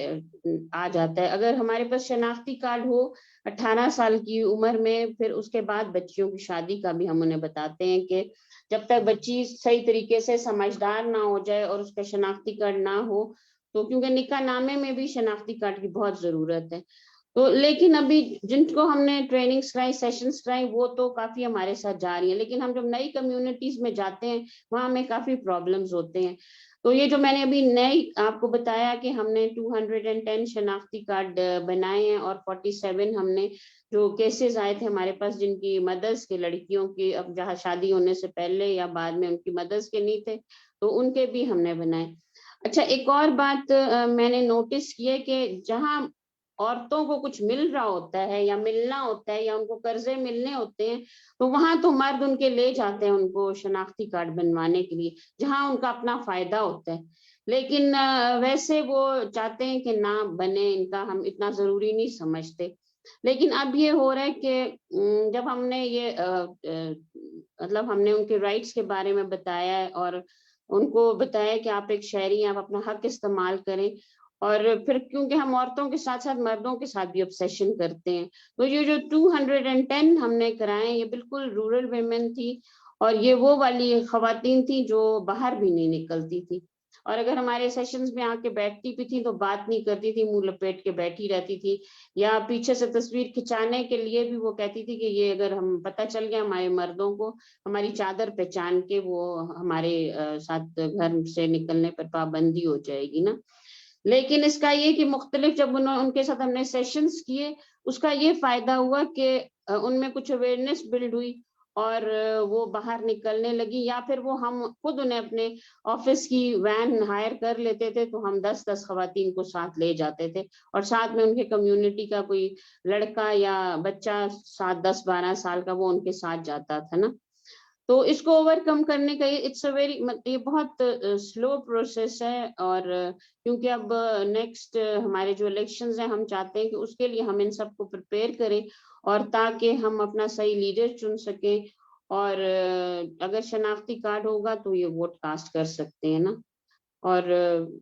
آ جاتا ہے. اگر ہمارے پاس شناختی کارڈ ہو 18 سال کی عمر میں، پھر اس کے بعد بچیوں کی شادی کا بھی ہم انہیں بتاتے ہیں کہ جب تک بچی صحیح طریقے سے سمجھدار نہ ہو جائے اور اس کا شناختی کارڈ نہ ہو تو، کیونکہ نکاح نامے میں بھی شناختی کارڈ کی بہت ضرورت ہے. تو لیکن ابھی جن کو ہم نے ٹریننگز کرائی، سیشنز کرائی، وہ تو کافی ہمارے ساتھ جا رہی ہیں، لیکن ہم جب نئی کمیونٹیز میں جاتے ہیں وہاں ہمیں کافی پرابلمز ہوتے ہیں. تو یہ جو میں نے ابھی نئی آپ کو بتایا کہ ہم نے 210 شناختی کارڈ بنائے ہیں، اور 47 ہم نے جو کیسز آئے تھے ہمارے پاس جن کی مدرس کے لڑکیوں کی اب جہاں شادی ہونے سے پہلے یا بعد میں ان کی مدرس کے نہیں تھے، تو ان کے بھی ہم نے بنائے. اچھا ایک اور بات میں نے نوٹس کی ہے کہ جہاں عورتوں کو کچھ مل رہا ہوتا ہے یا ملنا ہوتا ہے یا ان کو قرضے ملنے ہوتے ہیں تو وہاں تو مرد ان کے لے جاتے ہیں ان کو شناختی کارڈ بنوانے کے لیے جہاں ان کا اپنا فائدہ ہوتا ہے. لیکن ویسے وہ چاہتے ہیں کہ نہ بنے ان کا, ہم اتنا ضروری نہیں سمجھتے. لیکن اب یہ ہو رہا ہے کہ جب ہم نے یہ مطلب ہم نے ان کے رائٹس کے بارے میں بتایا ہے اور ان کو بتایا کہ آپ ایک شہری ہیں, آپ اپنا حق استعمال کریں, اور پھر کیونکہ ہم عورتوں کے ساتھ ساتھ مردوں کے ساتھ بھی obsession کرتے ہیں, تو یہ جو 210 ہم نے کرائے یہ بالکل رورل ویمن تھی, اور یہ وہ والی خواتین تھی جو باہر بھی نہیں نکلتی تھی, اور اگر ہمارے سیشنز میں آ کے بیٹھتی بھی تھی تو بات نہیں کرتی تھی, منہ لپیٹ کے بیٹھی رہتی تھی, یا پیچھے سے تصویر کھنچانے کے لیے بھی وہ کہتی تھی کہ یہ اگر ہم پتہ چل گیا ہمارے مردوں کو, ہماری چادر پہچان کے وہ ہمارے ساتھ گھر سے نکلنے پر پابندی ہو جائے گی نا. لیکن اس کا یہ کہ مختلف جب ان کے ساتھ ہم نے سیشنز کیے, اس کا یہ فائدہ ہوا کہ ان میں کچھ اویئرنیس بلڈ ہوئی اور وہ باہر نکلنے لگی, یا پھر وہ ہم خود انہیں اپنے آفس کی وین ہائر کر لیتے تھے تو ہم 10 خواتین کو ساتھ لے جاتے تھے, اور ساتھ میں ان کے کمیونٹی کا کوئی لڑکا یا بچہ 7, 10, 12 سال کا وہ ان کے ساتھ جاتا تھا نا. تو اس کو اوور کم کرنے کا یہ بہت سلو پروسیس ہے, اور کیونکہ اب نیکسٹ ہمارے جو الیکشنز ہیں ہم چاہتے ہیں کہ اس کے لیے ہم ان سب کو پریپیئر کریں, اور تاکہ ہم اپنا صحیح لیڈر چن سکیں, اور اگر شناختی کارڈ ہوگا تو یہ ووٹ کاسٹ کر سکتے ہیں نا. اور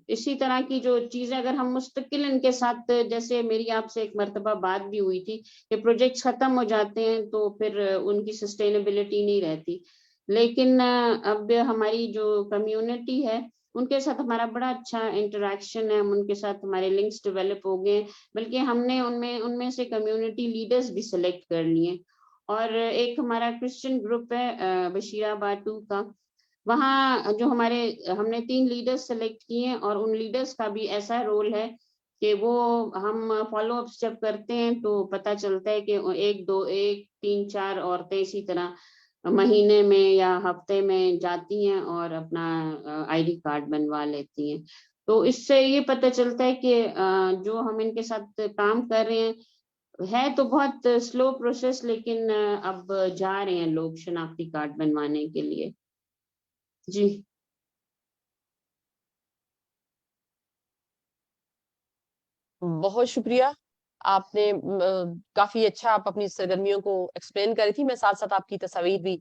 اسی طرح کی جو چیزیں اگر ہم مستقل ان کے ساتھ, جیسے میری آپ سے ایک مرتبہ بات بھی ہوئی تھی کہ پروجیکٹس ختم ہو جاتے ہیں تو پھر ان کی سسٹینیبلٹی نہیں رہتی, لیکن اب ہماری جو کمیونٹی ہے ان کے ساتھ ہمارا بڑا اچھا انٹریکشن ہے, ان کے ساتھ ہمارے لنکس ڈیولپ ہو گئے, بلکہ ہم نے ان میں سے کمیونٹی لیڈرز بھی سلیکٹ کر لیے. اور ایک ہمارا کرسچن گروپ ہے بشیر آباد 2 کا, وہاں جو ہم نے 3 لیڈرز سلیکٹ کیے ہیں, اور ان لیڈرز کا بھی ایسا رول ہے کہ وہ ہم فالو اپس جب کرتے ہیں تو پتہ چلتا ہے کہ 1, 2, 1, 3, 4 عورتیں اسی طرح مہینے میں یا ہفتے میں جاتی ہیں اور اپنا آئی ڈی کارڈ بنوا لیتی ہیں. تو اس سے یہ پتہ چلتا ہے کہ جو ہم ان کے ساتھ کام کر رہے ہیں ہے تو بہت سلو پروسیس, لیکن اب جا رہے ہیں لوگ شناختی کارڈ بنوانے کے لیے. جی بہت شکریہ, آپ نے کافی اچھا آپ اپنی سرگرمیوں کو ایکسپلین کری تھی. میں ساتھ ساتھ آپ کی تصاویر بھی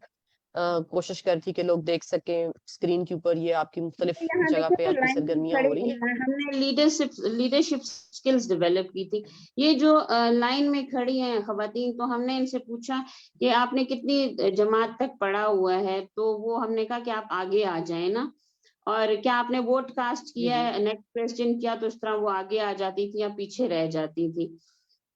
کوشش کر تھی کہ لوگ دیکھ سکیں اسکرین کے اوپر, یہ آپ کی مختلف جگہ پہ آپ کی سرگرمیاں ہو رہی ہیں. ہم نے لیڈرشپ اسکلز ڈیولپ کی تھی. یہ جو لائن میں کھڑی ہیں خواتین, تو ہم نے ان سے پوچھا کہ آپ نے کتنی جماعت تک پڑھا ہوا ہے, تو وہ ہم نے کہا کہ آپ آگے آ جائیں نا, اور کیا آپ نے ووٹ کاسٹ کیا ہے, نیکسٹ کوسچن کیا, تو اس طرح وہ آگے آ جاتی تھی یا پیچھے رہ جاتی تھی.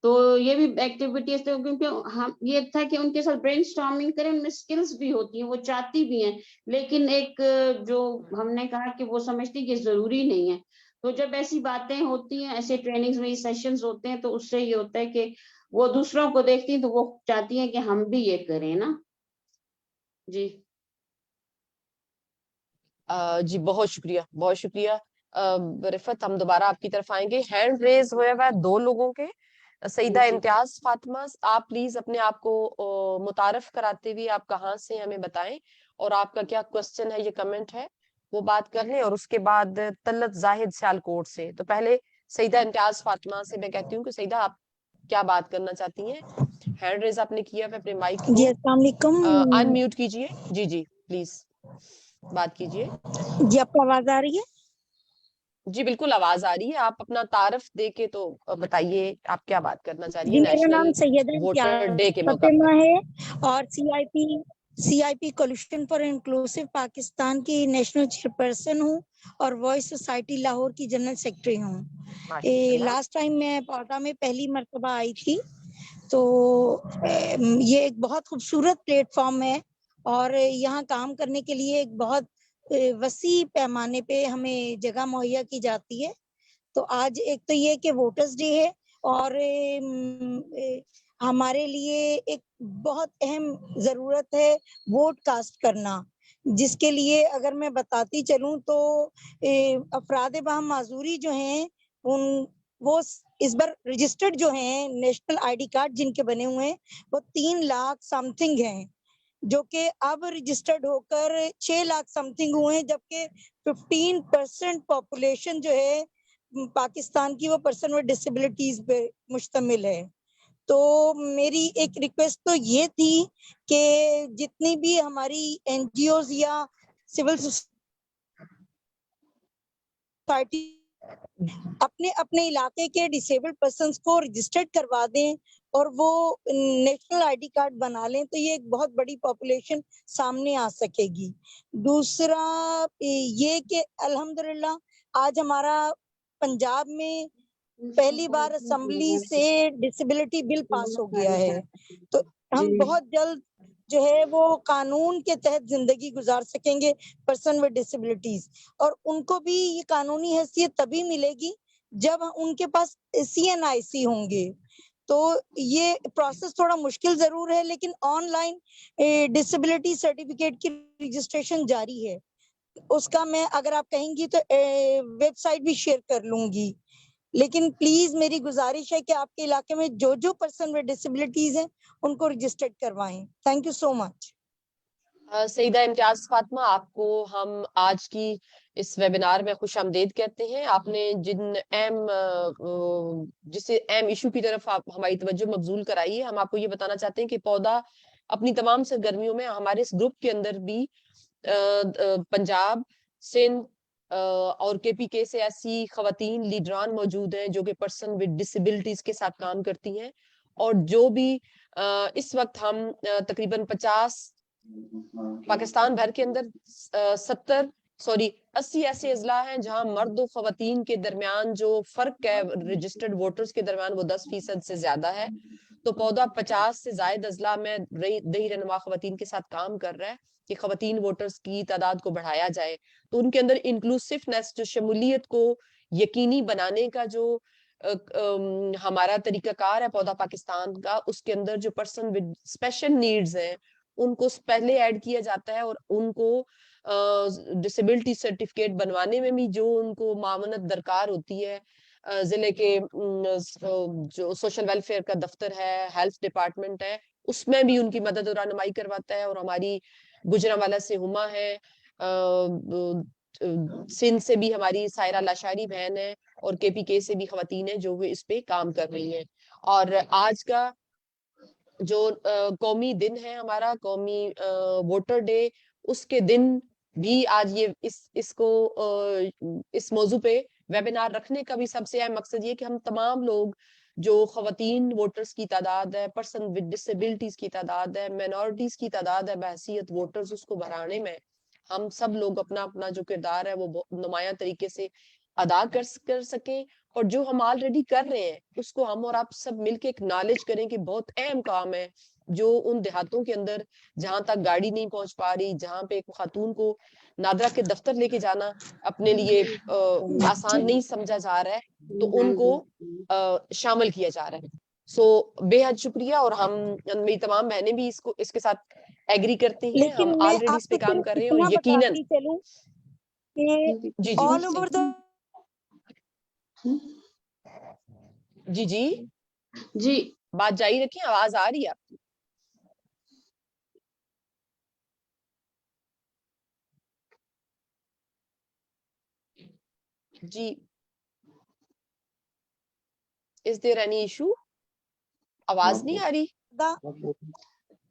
تو یہ بھی ایکٹیویٹیز تھے, کیونکہ ہم یہ تھا کہ ان کے ساتھ برین اسٹارمنگ کریں, ان میں اسکلز بھی ہوتی ہیں, وہ چاہتی بھی ہیں, لیکن ایک جو ہم نے کہا کہ وہ سمجھتی کہ ضروری نہیں ہے. تو جب ایسی باتیں ہوتی ہیں, ایسے ٹریننگز میں سیشنز ہوتے ہیں, تو اس سے یہ ہوتا ہے کہ وہ دوسروں کو دیکھتی ہیں تو وہ چاہتی ہیں کہ ہم بھی یہ کریں نا. جی جی بہت شکریہ, بہت شکریہ. رفت, ہم دوبارہ آپ کی طرف آئیں گے. ہینڈ ریز ہوئے ہوا ہے 2 لوگوں کے. سیدہ امتیاز فاطمہ, آپ پلیز اپنے آپ کو متعارف کراتے ہوئے آپ کہاں سے ہمیں بتائیں, اور آپ کا کیا کوسچن ہے, یہ کمنٹ ہے, وہ بات کر لیں. اور اس کے بعد طلت زاہد سیالکوٹ سے. تو پہلے سیدہ امتیاز فاطمہ سے میں کہتی ہوں کہ سیدہ آپ کیا بات کرنا چاہتی ہیں. ہینڈ ریز آپ نے کیا ہے, اپنے مائک کو جی السلام علیکم. ان میوٹ کیجئے. جی جی پلیز بات کیجئے. جی آپ کو آواز آ رہی ہے؟ جی بالکل آواز آ رہی ہے. آپ اپنا تعارف دے کے تو بتائیے آپ کیا بات کرنا چاہ رہی جی ہیں میرا نیشنل نام سیدہ ووٹر ڈے کے موقع فاطمہ پر. ہے, اور سی آئی پی کولیشن فار انکلوسیو پاکستان کی نیشنل چیئرپرسن ہوں, اور وائس سوسائٹی لاہور کی جنرل سیکرٹری ہوں. ماشاء اللہ. لاسٹ ٹائم میں پاٹا میں پہلی مرتبہ آئی تھی, تو یہ ایک بہت خوبصورت پلیٹ فارم ہے, اور یہاں کام کرنے کے لیے ایک بہت وسیع پیمانے پہ ہمیں جگہ مہیا کی جاتی ہے. تو آج ایک تو یہ کہ ووٹرز ڈے ہے, اور ہمارے لیے ایک بہت اہم ضرورت ہے ووٹ کاسٹ کرنا, جس کے لیے اگر میں بتاتی چلوں تو افراد باہم معذوری جو ہیں ان وہ اس بار رجسٹرڈ جو ہیں نیشنل آئی ڈی کارڈ جن کے بنے ہوئے ہیں وہ 3 لاکھ سم تھنگ ہیں، جو کہ اب رجسٹرڈ ہو کر 6 لاکھ سم تھنگ ہوئے ہیں، جبکہ 15% پاپولیشن جو ہے پاکستان کی وہ پرسن ود ڈسیبلٹیز پہ مشتمل ہے۔ تو میری ایک ریکویسٹ تو یہ تھی کہ جتنی بھی ہماری این جی اوز یا سول سوسائٹی اپنے اپنے علاقے کے ڈسیبلڈ پرسنس کو رجسٹرڈ کروا دیں اور وہ نیشنل آئی ڈی کارڈ بنا لیں، تو یہ ایک بہت بڑی پاپولیشن سامنے آ سکے گی۔ دوسرا یہ کہ الحمدللہ آج ہمارا پنجاب میں پہلی بار اسمبلی سے ڈسیبلٹی بل پاس ہو گیا ہے، تو ہم بہت جلد جو ہے وہ قانون کے تحت زندگی گزار سکیں گے پرسن ود ڈسیبلٹیز، اور ان کو بھی یہ قانونی حیثیت تبھی ملے گی جب ان کے پاس سی این آئی سی ہوں گے۔ تو یہ پروسیس تھوڑا مشکل ضرور ہے، لیکن آن لائن ڈسیبلٹی سرٹیفکیٹ کی رجسٹریشن جاری ہے، اس کا میں اگر آپ کہیں گی تو ویب سائٹ بھی شیئر کر لوں گی۔ لیکن پلیز میری گزارش ہے کہ آپ کے علاقے میں جو جو پرسن ود ڈسیبلٹیز ہیں ان کو رجسٹرڈ کروائیں۔ تھینک یو سو مچ۔ سیدہ امتیاز فاطمہ، آپ کو ہم آج کی اس ویبینار میں خوش آمدید کہتے ہیں۔ آپ نے جن اہم ایشو کی طرف آپ ہماری توجہ مبذول کرائی ہے، ہم آپ کو یہ بتانا چاہتے ہیں کہ پودا اپنی تمام سرگرمیوں میں ہمارے اس گروپ کے اندر بھی پنجاب، سندھ اور کے پی کے سے ایسی خواتین لیڈران موجود ہیں جو کہ پرسن ود ڈسیبلٹیز کے ساتھ کام کرتی ہیں، اور جو بھی اس وقت ہم تقریباً 50 پاکستان بھر کے اندر 80 ایسے اضلاع ہیں جہاں مرد و خواتین کے درمیان جو فرق ہے رجسٹرڈ ووٹرز کے درمیان وہ 10% سے زیادہ ہے۔ تو پودا 50 سے زائد اضلاع میں دیہی رہنما خواتین کے ساتھ کام کر رہا ہے کہ خواتین ووٹرز کی تعداد کو بڑھایا جائے، تو ان کے اندر انکلوسیونیس، جو شمولیت کو یقینی بنانے کا جو ہمارا طریقہ کار ہے پودا پاکستان کا، اس کے اندر جو پرسن ود اسپیشل نیڈز ہیں ان کو پہلے ایڈ کیا جاتا ہے، اور ان کو ڈسیبلٹی سرٹیفکیٹ بنوانے میں بھی جو ان کو معاونت درکار ہوتی ہے، ضلع کے جو سوشل ویلفیئر کا دفتر ہے، ہیلتھ ڈپارٹمنٹ ہے، اس میں بھی ان کی مدد اور رہنمائی کرواتا ہے۔ اور ہماری گجرانوالہ سے ہما ہے، سندھ سے بھی ہماری سائرہ لاشاری بہن ہے، اور کے پی کے سے بھی خواتین ہیں جو اس پہ کام کر رہی ہیں۔ اور آج کا جو قومی دن ہے ہمارا، قومی ووٹر ڈے، اس کے دن بھی آج یہ اس موضوع پہ ویبینار رکھنے کا بھی سب سے اہم مقصد یہ کہ ہم تمام لوگ جو خواتین ووٹرز کی تعداد ہے، پرسن ود ڈسیبلٹیز کی تعداد ہے، مینورٹیز کی تعداد ہے بحیثیت ووٹرز، اس کو بڑھانے میں ہم سب لوگ اپنا اپنا جو کردار ہے وہ نمایاں طریقے سے ادا کر سکیں، اور جو ہم آلریڈی کر رہے ہیں اس کو ہم اور آپ سب مل کے اکنالج کریں کہ بہت اہم کام ہے جو ان دیہاتوں کے اندر جہاں تک گاڑی نہیں پہنچ پا رہی، جہاں پہ ایک خاتون کو نادرا کے دفتر لے کے جانا اپنے لیے آسان نہیں سمجھا جا رہا ہے، تو ان کو شامل کیا جا رہا ہے۔ سو بے حد شکریہ، اور ہم میری تمام بہنیں بھی اس کے ساتھ ایگری کرتے ہیں، لیکن ہم میں آلریڈی آپ اس پہ کو کام صرف کر رہے ہیں، اور اتنا یقیناً بتاتی چلوں کہ جی آل اوور دا جی جی جی بات جاری رکھیں، آواز آ رہی ہے آپ کی؟ جی is there any issue؟ آواز نہیں آ رہی؟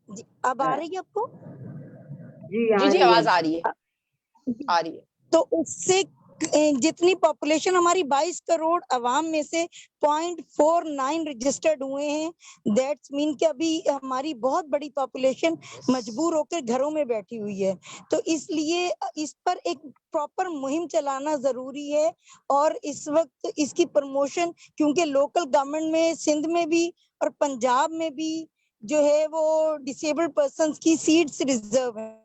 جی اب آ رہی ہے آپ کو؟ جی جی آواز آ رہی ہے، آ رہی ہے۔ تو اس سے جتنی پاپولیشن ہماری 22 کروڑ عوام میں سے 0.49 رجسٹرڈ ہوئے ہیں، دیٹس مین کہ ابھی ہماری بہت بڑی پاپولیشن مجبور ہو کر گھروں میں بیٹھی ہوئی ہے، تو اس لیے اس پر ایک پراپر مہم چلانا ضروری ہے، اور اس وقت اس کی پروموشن کیونکہ لوکل گورنمنٹ میں سندھ میں بھی اور پنجاب میں بھی جو ہے وہ ڈسیبلڈ پرسنز کی سیٹس ریزرو ہیں،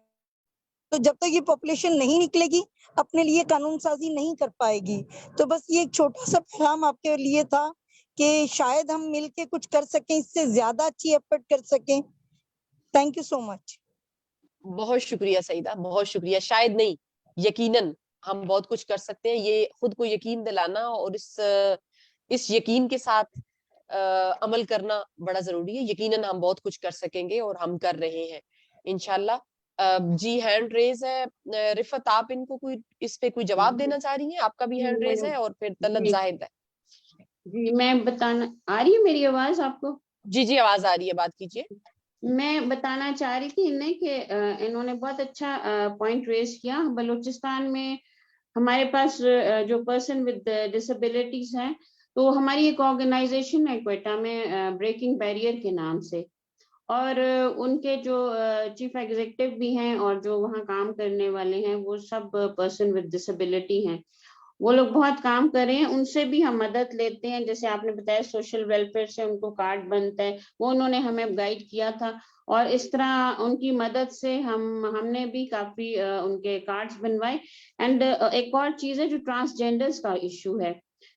تو جب تک یہ پاپولیشن نہیں نکلے گی اپنے لیے قانون سازی نہیں کر پائے گی۔ تو بس یہ ایک چھوٹا سا پیغام آپ کے لیے تھا کہ شاید ہم مل کے کچھ کر سکیں، اس سے زیادہ اچھی ایفرٹ کر سکیں۔ تھینک یو سو مچ۔ بہت شکریہ سعیدہ، بہت شکریہ۔ شاید نہیں، یقیناً ہم بہت کچھ کر سکتے ہیں، یہ خود کو یقین دلانا اور اس یقین کے ساتھ عمل کرنا بڑا ضروری ہے. یقیناً ہم بہت کچھ کر سکیں گے اور ہم کر رہے ہیں انشاءاللہ. جی ہینڈ ریز ہے رفت, آپ ان کو کوئی اس پہ کوئی جواب دینا چاہ رہی ہیں؟ آپ کا بھی ہینڈ ریز ہے, اور پھر طلعت زاہد ہے. جی میں بتانا, آ رہی ہے میری آواز آپ کو؟ جی جی آواز آ رہی ہے, بات کیجیے. میں بتانا چاہ رہی تھی انہیں کہ انہوں نے بہت اچھا پوائنٹ ریز کیا. بلوچستان میں ہمارے پاس جو پرسن ود ڈسیبلٹیز ہیں, تو ہماری ایک آرگنائزیشن ہے کوئٹہ میں بریکنگ بیریئر کے نام سے, اور ان کے جو چیف ایگزیکٹو بھی ہیں اور جو وہاں کام کرنے والے ہیں وہ سب پرسن ود ڈسیبلٹی ہیں. وہ لوگ بہت کام کر رہے ہیں, ان سے بھی ہم مدد لیتے ہیں. جیسے آپ نے بتایا سوشل ویلفیئر سے ان کو کارڈ بنتا ہے, وہ انہوں نے ہمیں گائیڈ کیا تھا, اور اس طرح ان کی مدد سے ہم نے بھی کافی ان کے کارڈز بنوائے. اینڈ ایک اور چیز ہے جو ٹرانسجینڈرز کا ایشو ہے,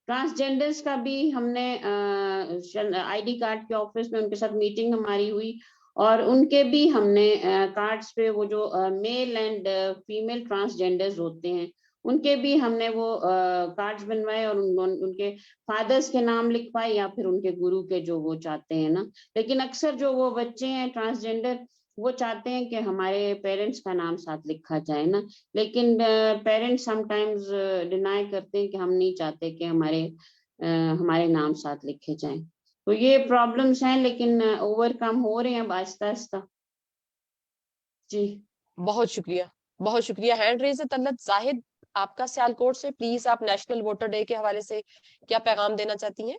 ٹرانسجینڈرز کا بھی ہم نے آئی ڈی کارڈ کے آفس میں ان کے ساتھ میٹنگ ہماری ہوئی, اور ان کے بھی ہم نے کارڈز پہ وہ جو میل اینڈ فیمیل ٹرانسجینڈرز ہوتے ہیں ان کے بھی ہم نے وہ کارڈز بنوائے, اور ان کے فادرز کے نام لکھوائے یا پھر ان کے گرو کے جو وہ چاہتے ہیں نا. لیکن اکثر جو وہ بچے ہیں ٹرانسجینڈر وہ چاہتے ہیں کہ ہمارے پیرنٹس کا نام ساتھ لکھا جائے نا, لیکن پیرنٹس سم ٹائمز ڈینائی کرتے ہیں کہ ہم نہیں چاہتے کہ ہمارے نام ساتھ لکھے جائیں. تو یہ پرابلمس ہیں, لیکن اوور کم ہو رہے ہیں اب آہستہ آہستہ. جی بہت شکریہ, بہت شکریہ. ہینڈ ریز ہے طلعت زاہد آپ کا سیالکوٹ سے. پلیز آپ نیشنل ووٹر ڈے کے حوالے سے کیا پیغام دینا چاہتی ہیں؟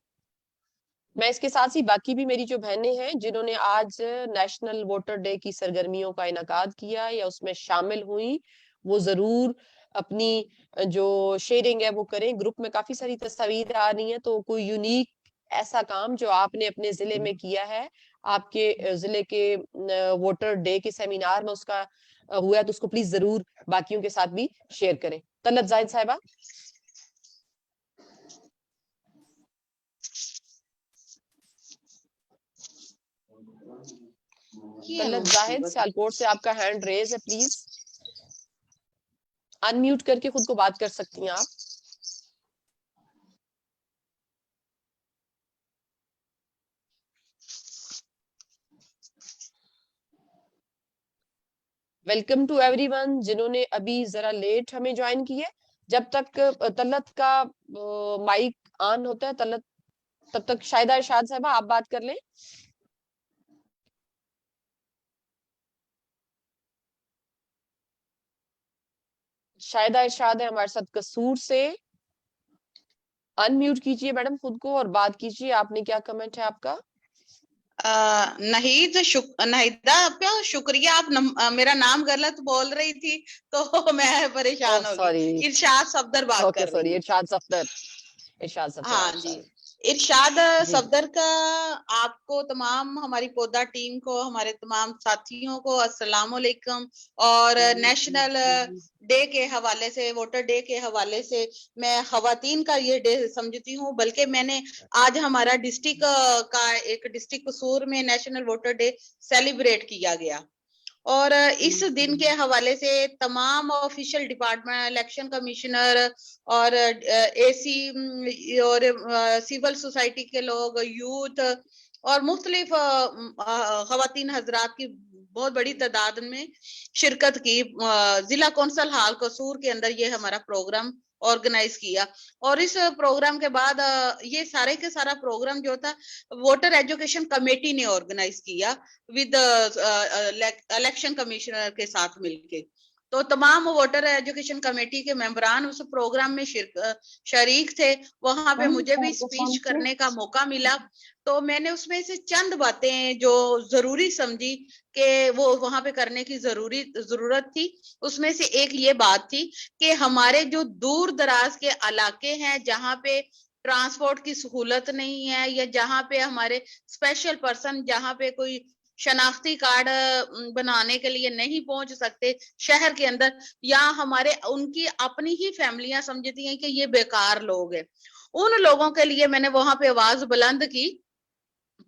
میں اس کے ساتھ ہی باقی بھی میری جو بہنیں ہیں جنہوں نے آج نیشنل ووٹر ڈے کی سرگرمیوں کا انعقاد کیا یا اس میں شامل ہوئی, وہ ضرور اپنی جو شیئرنگ ہے وہ کریں. گروپ میں کافی ساری تصاویر آ رہی ہیں, تو کوئی یونیک ایسا کام جو آپ نے اپنے ضلع میں کیا ہے, آپ کے ضلع کے ووٹر ڈے کے سیمینار میں اس کا ہوا ہے, تو اس کو پلیز ضرور باقیوں کے ساتھ بھی شیئر کریں. طلعت زاہد صاحبہ. طلعت زاہد سیالکوٹ سے آپ کا ہینڈ ریز ہے, پلیز ان میوٹ کر کے خود کو بات کر سکتی ہیں آپ. ویلکم ٹو ایوری ون جنہوں نے ابھی ذرا لیٹ ہمیں جوائن کی ہے. جب تک طلعت کا مائک آن ہوتا ہے طلعت, تب تک شاہدہ ارشاد صاحبہ آپ بات کر لیں. شاہدہ ارشاد ہے ہمارے ساتھ قصور سے. ان میوٹ کیجئے میڈم خود کو اور بات کیجئے. آپ نے کیا کمنٹ ہے آپ کا؟ نہیدہ آپ کا شکریہ, آپ میرا نام غلط بول رہی تھی تو میں پریشان ہو گئی. ارشاد صفدر بات کر رہی ہوں. ارشاد صفدر. ارشاد صفدر. ہاں جی, ارشاد صفدر کا آپ کو, تمام ہماری پودا ٹیم کو, ہمارے تمام ساتھیوں کو السلام علیکم. اور نیشنل ڈے کے حوالے سے, ووٹر ڈے کے حوالے سے میں خواتین کا یہ ڈے سمجھتی ہوں, بلکہ میں نے آج ہمارا ڈسٹرکٹ کا ایک ڈسٹرکٹ قصور میں نیشنل ووٹر ڈے سیلیبریٹ کیا گیا, اور اس دن کے حوالے سے تمام آفیشل ڈپارٹمنٹ, الیکشن کمشنر اور اے سی اور سول سوسائٹی کے لوگ, یوتھ اور مختلف خواتین حضرات کی بہت بڑی تعداد میں شرکت کی. ضلع کونسل ہال قصور کے اندر یہ ہمارا پروگرام آرگنائز کیا, اور اس پروگرام کے بعد یہ سارے کے سارا پروگرام جو تھا ووٹر ایجوکیشن کمیٹی نے آرگنائز کیا ود الیکشن کمشنر کے ساتھ مل کے. تو تمام ووٹر ایجوکیشن کمیٹی کے ممبران اس پروگرام میں شریک تھے. وہاں پہ مجھے بھی اسپیچ کرنے کا موقع ملا, تو میں نے اس میں سے چند باتیں جو ضروری سمجھی کہ وہ وہاں پہ کرنے کی ضرورت تھی, اس میں سے ایک یہ بات تھی کہ ہمارے جو دور دراز کے علاقے ہیں جہاں پہ ٹرانسپورٹ کی سہولت نہیں ہے, یا جہاں پہ ہمارے اسپیشل پرسن جہاں پہ کوئی شناختی کارڈ بنانے کے لیے نہیں پہنچ سکتے شہر کے اندر, یا ہمارے ان کی اپنی ہی فیملیاں سمجھتی ہیں کہ یہ بیکار لوگ ہیں, ان لوگوں کے لیے میں نے وہاں پہ آواز بلند کی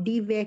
DVAC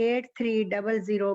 8300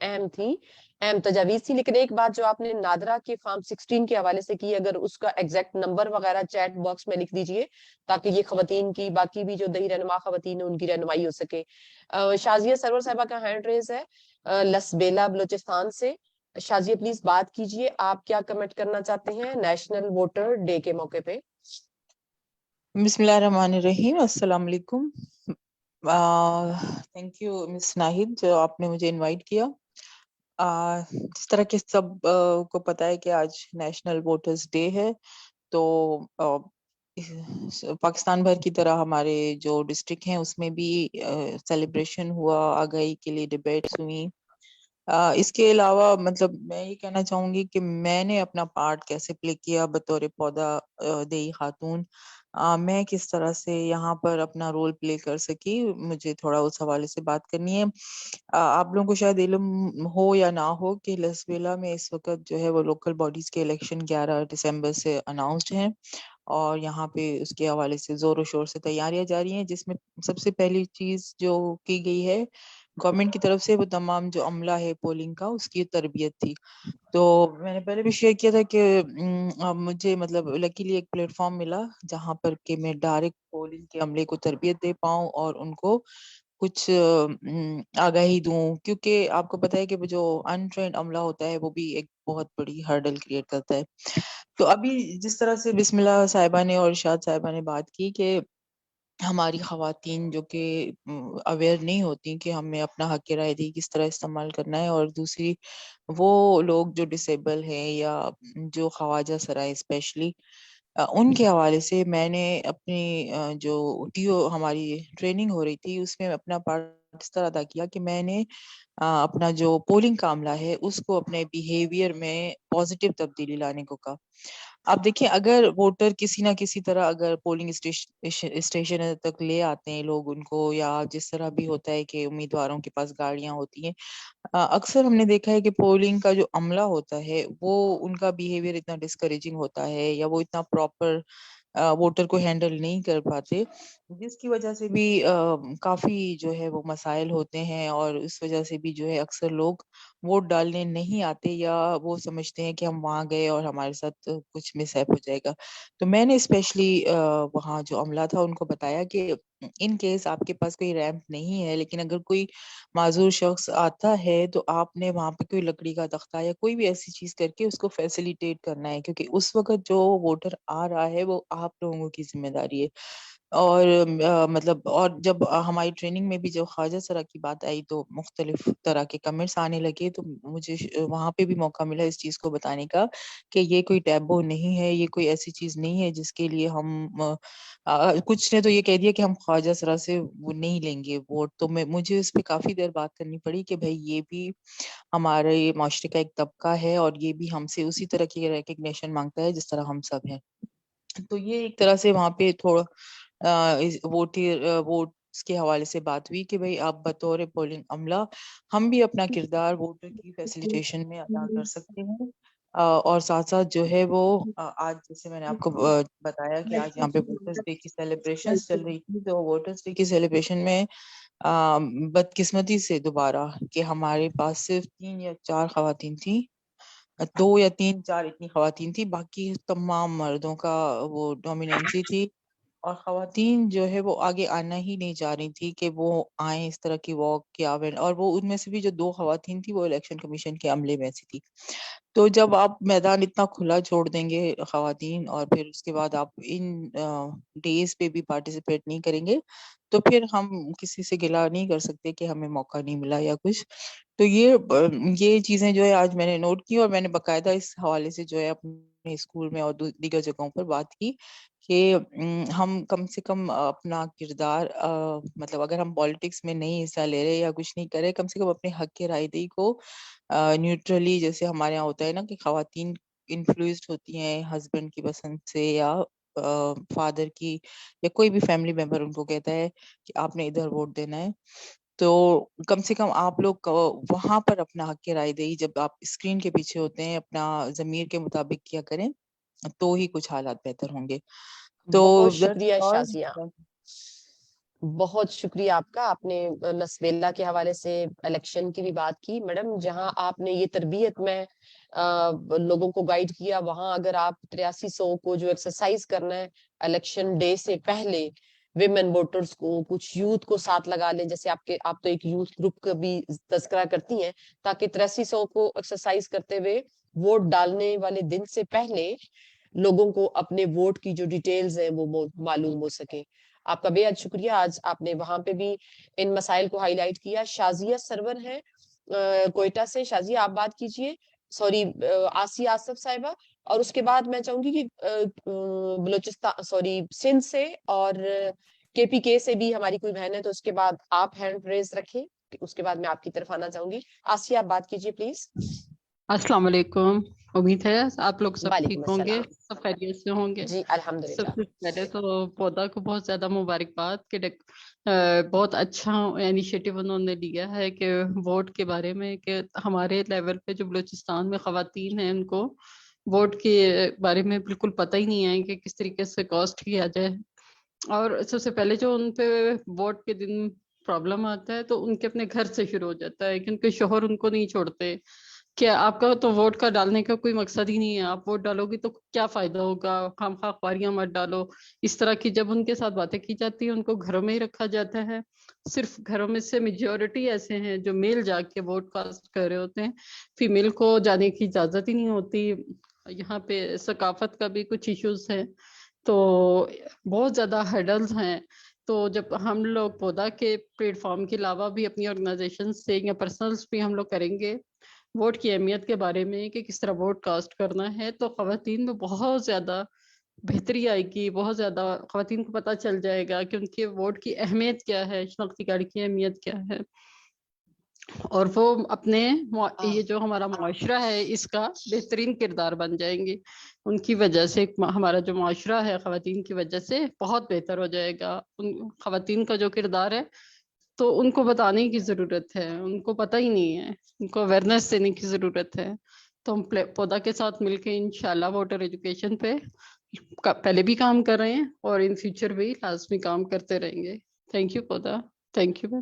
اہم تھی، اہم تجاویز تھی. لیکن ایک بات جو آپ نے نادرا کے فارم 16 کے حوالے سے کی، اگر اس کا ایگزیکٹ نمبر وغیرہ چیٹ باکس میں لکھ دیجئے تاکہ یہ خواتین کی، باقی بھی جو دیہی رہنما خواتین ہیں ان کی رہنمائی ہو سکے. شازیہ سرور صاحبہ کا ہینڈ ریز ہے لسبیلا بلوچستان سے. شازیہ پلیز بات کیجئے، آپ کیا کمنٹ کرنا چاہتے ہیں نیشنل ووٹر ڈے کے موقع پہ؟ بسم اللہ الرحمن الرحیم. السلام علیکم. تھینک یو مس ناہید جو آپ نے مجھے انوائٹ کیا. جس طرح کہ سب کو پتہ ہے کہ آج نیشنل ووٹرز ڈے ہے، تو پاکستان بھر کی طرح ہمارے جو ڈسٹرکٹ ہیں اس میں بھی سیلیبریشن ہوا، آگاہی کے لیے ڈیبیٹس ہوئی. اس کے علاوہ مطلب میں یہ کہنا چاہوں گی کہ میں نے اپنا پارٹ کیسے پلے کیا بطور پودا دیہی خاتون. میں کس طرح سے یہاں پر اپنا رول پلے کر سکی، مجھے تھوڑا اس حوالے سے بات کرنی ہے. آپ لوگوں کو شاید علم ہو یا نہ ہو کہ لسبیلا میں اس وقت جو ہے وہ لوکل باڈیز کے الیکشن 11 دسمبر سے اناؤنسڈ ہیں، اور یہاں پہ اس کے حوالے سے زور و شور سے تیاریاں جاری ہیں، جس میں سب سے پہلی چیز جو کی گئی ہے گورنمنٹ کی طرف سے وہ تمام جو عملہ ہے پولنگ کا اس کی تربیت تھی. تو میں نے پہلے بھی شیئر کیا تھا کہ مجھے مطلب لکیلی ایک پلیٹ فارم ملا جہاں پر کہ میں ڈائریکٹ پولنگ کے عملے کو تربیت دے پاؤں اور ان کو کچھ آگاہی دوں، کیونکہ آپ کو پتہ ہے کہ جو انٹرینڈ عملہ ہوتا ہے وہ بھی ایک بہت بڑی ہرڈل کریٹ کرتا ہے. تو ابھی جس طرح سے بسم اللہ صاحبہ نے اور ارشاد صاحبہ نے بات کی کہ ہماری خواتین جو کہ اویئر نہیں ہوتی کہ ہمیں اپنا حق رائے دہی کس طرح استعمال کرنا ہے، اور دوسری وہ لوگ جو ڈسیبل ہیں یا جو خواجہ سرائے اسپیشلی ان کے حوالے سے میں نے اپنی جو ہماری ٹریننگ ہو رہی تھی اس میں اپنا پارٹ اس طرح ادا کیا کہ میں نے اپنا جو پولنگ کا عملہ ہے اس کو اپنے بیہیویئر میں پازیٹیو تبدیلی لانے کو کہا. آپ دیکھیں اگر ووٹر کسی نہ کسی طرح اگر پولنگ اسٹیشن تک لے آتے ہیں لوگ ان کو، یا جس طرح بھی ہوتا ہے کہ امیدواروں کے پاس گاڑیاں ہوتی ہیں، اکثر ہم نے دیکھا ہے کہ پولنگ کا جو عملہ ہوتا ہے وہ ان کا بیہیویئر اتنا ڈسکریجنگ ہوتا ہے یا وہ اتنا پراپر ووٹر کو ہینڈل نہیں کر پاتے، جس کی وجہ سے بھی کافی جو ہے وہ مسائل ہوتے ہیں، اور اس وجہ سے بھی جو ہے اکثر لوگ ووٹ ڈالنے نہیں آتے یا وہ سمجھتے ہیں کہ ہم وہاں گئے اور ہمارے ساتھ کچھ مس ہیپ ہو جائے گا. تو میں نے اسپیشلی وہاں جو عملہ تھا ان کو بتایا کہ ان کیس آپ کے پاس کوئی ریمپ نہیں ہے، لیکن اگر کوئی معذور شخص آتا ہے تو آپ نے وہاں پہ کوئی لکڑی کا تختہ یا کوئی بھی ایسی چیز کر کے اس کو فیسیلیٹیٹ کرنا ہے، کیونکہ اس وقت جو ووٹر آ رہا ہے وہ آپ لوگوں کی ذمہ داری ہے. اور مطلب اور جب ہماری ٹریننگ میں بھی جب خواجہ سرا کی بات آئی تو مختلف طرح کے کمنٹس آنے لگے، تو مجھے وہاں پہ بھی موقع ملا اس چیز کو بتانے کا کہ یہ کوئی ٹیبو نہیں ہے، یہ کوئی ایسی چیز نہیں ہے جس کے لیے ہم کچھ نے تو یہ کہہ دیا کہ ہم خواجہ سرا سے وہ نہیں لیں گے ووٹ. تو مجھے اس پہ کافی دیر بات کرنی پڑی کہ بھائی یہ بھی ہمارے معاشرے کا ایک طبقہ ہے اور یہ بھی ہم سے اسی طرح کی ریکگنیشن مانگتا ہے جس طرح ہم سب ہیں. تو یہ ایک طرح سے وہاں پہ تھوڑا ووٹس کے حوالے سے بات ہوئی کہ بھائی آپ بطور پولنگ عملہ ہم بھی اپنا کردار ووٹر کی فیسیلیٹیشن میں ادا کر سکتے ہیں، اور ساتھ ساتھ جو ہے وہ آج جیسے میں نے آپ کو بتایا کہ آج یہاں پہ ووٹرز ڈے کی سیلیبریشنز چل رہی تھی، تو ووٹرز ڈے کی سیلیبریشن میں بدقسمتی سے دوبارہ کہ ہمارے پاس صرف 3 یا 4 خواتین تھیں، 2 یا 3 4 اتنی خواتین تھی، باقی تمام مردوں کا وہ ڈومیننسی تھی، اور خواتین جو ہے وہ آگے آنا ہی نہیں چاہ رہی تھی کہ وہ آئیں اس طرح کی واک یا اور وہ ان میں سے بھی جو 2 خواتین تھی وہ الیکشن کمیشن کے عملے میں سے تھی. تو جب آپ میدان اتنا کھلا چھوڑ دیں گے خواتین اور پھر اس کے بعد آپ ان ڈیز پہ بھی پارٹیسپیٹ نہیں کریں گے تو پھر ہم کسی سے گلا نہیں کر سکتے کہ ہمیں موقع نہیں ملا یا کچھ. تو یہ چیزیں جو ہے آج میں نے نوٹ کی، اور میں نے باقاعدہ اس حوالے سے جو ہے اپنے اسکول میں اور دیگر جگہوں پر بات کی کہ ہم کم سے کم اپنا کردار مطلب اگر ہم پالیٹکس میں نہیں حصہ لے رہے یا کچھ نہیں کر رہے، کم سے کم اپنے حق کے رائے دہی کو نیوٹرلی، جیسے ہمارے یہاں ہوتا ہے نا کہ خواتین انفلوئنسڈ ہوتی ہیں ہسبینڈ کی پسند سے یا فادر کی یا کوئی بھی فیملی ممبر ان کو کہتا ہے کہ آپ نے ادھر ووٹ دینا ہے، تو کم سے کم آپ لوگ وہاں پر اپنا حق رائے دہی جب آپ اسکرین کے پیچھے ہوتے ہیں اپنا ضمیر کے مطابق کیا کریں تو ہی کچھ حالات بہتر ہوں گے. تو بہت شکریہ شازیہ، بہت شکریہ آپ کا. آپ نے لسبیلا کے حوالے سے الیکشن کی بھی بات کی. میڈم جہاں آپ نے یہ تربیت میں لوگوں کو گائیڈ کیا, وہاں اگر آپ 8300 کو جو ایکسرسائز کرنا ہے الیکشن ڈے سے پہلے, ویمن ووٹرز کو, کچھ یوتھ کو ساتھ لگا لیں, جیسے آپ تو ایک یوتھ گروپ کا بھی تذکرہ کرتی ہیں, تاکہ 8300 کو ایکسرسائز کرتے ہوئے ووٹ ڈالنے والے دن سے پہلے لوگوں کو اپنے ووٹ کی جو ڈیٹیلز ہیں وہ معلوم ہو سکے. آپ کا بے حد شکریہ, آج آپ نے وہاں پہ بھی ان مسائل کو ہائی لائٹ کیا. شازیہ سرور ہے کوئٹہ سے. شازیہ آپ بات کیجئے. سوری, آسیہ آصف صاحبہ, اور اس کے بعد میں چاہوں گی کہ بلوچستان سندھ سے اور KPK سے بھی ہماری کوئی بہن ہے, تو اس کے بعد آپ ہینڈ ریز رکھیں, اس کے بعد میں آپ کی طرف آنا چاہوں گی. آسیہ آپ بات کیجئے پلیز. السلام علیکم. امید ہے آپ لوگ سب وعلیکم ٹھیک ہوں گے, السلام. سب خیریت سے ہوں گے. جی الحمدللہ. سب سے پہلے تو پودا کو بہت زیادہ مبارکباد کہ بہت اچھا انیشیٹو انہوں نے لیا ہے کہ ووٹ کے بارے میں, کہ ہمارے لیول پہ جو بلوچستان میں خواتین ہیں ان کو ووٹ کے بارے میں بالکل پتہ ہی نہیں ہے کہ کس طریقے سے کاسٹ کیا جائے. اور سب سے پہلے جو ان پہ ووٹ کے دن پرابلم آتا ہے تو ان کے اپنے گھر سے شروع ہو جاتا ہے, کیونکہ شوہر ان کو نہیں چھوڑتے. کہ آپ کا تو ووٹ کا ڈالنے کا کوئی مقصد ہی نہیں ہے, آپ ووٹ ڈالو گی تو کیا فائدہ ہوگا, خواہ خواریاں مت ڈالو. اس طرح کی جب ان کے ساتھ باتیں کی جاتی ہیں, ان کو گھروں میں ہی رکھا جاتا ہے. صرف گھروں میں سے میجورٹی ایسے ہیں جو میل جا کے ووٹ کاسٹ کر رہے ہوتے ہیں, فیمیل کو جانے کی اجازت ہی نہیں ہوتی. یہاں پہ ثقافت کا بھی کچھ ایشوز ہیں, تو بہت زیادہ ہرڈلز ہیں. تو جب ہم لوگ پودا کے پلیٹ فارم کے علاوہ بھی اپنی آرگنائزیشن سے یا پرسنلز بھی ہم لوگ کریں گے ووٹ کی اہمیت کے بارے میں کہ کس طرح ووٹ کاسٹ کرنا ہے, تو خواتین میں بہت زیادہ بہتری آئے گی. بہت زیادہ خواتین کو پتہ چل جائے گا کہ ان کے ووٹ کی اہمیت کیا ہے, شناختی کارڈ کی اہمیت کیا ہے, اور وہ اپنے یہ جو ہمارا معاشرہ ہے اس کا بہترین کردار بن جائیں گے. ان کی وجہ سے ہمارا جو معاشرہ ہے خواتین کی وجہ سے بہت بہتر ہو جائے گا. ان خواتین کا جو کردار ہے تو ان کو بتانے کی ضرورت ہے, ان کو پتہ ہی نہیں ہے, ان کو اویئرنیس دینے کی ضرورت ہے. تو ہم پودا کے ساتھ مل کے انشاءاللہ ووٹر ایجوکیشن پہ پہلے بھی کام کر رہے ہیں اور ان فیوچر بھی لازمی کام کرتے رہیں گے. تھینک یو پودا. Thank you.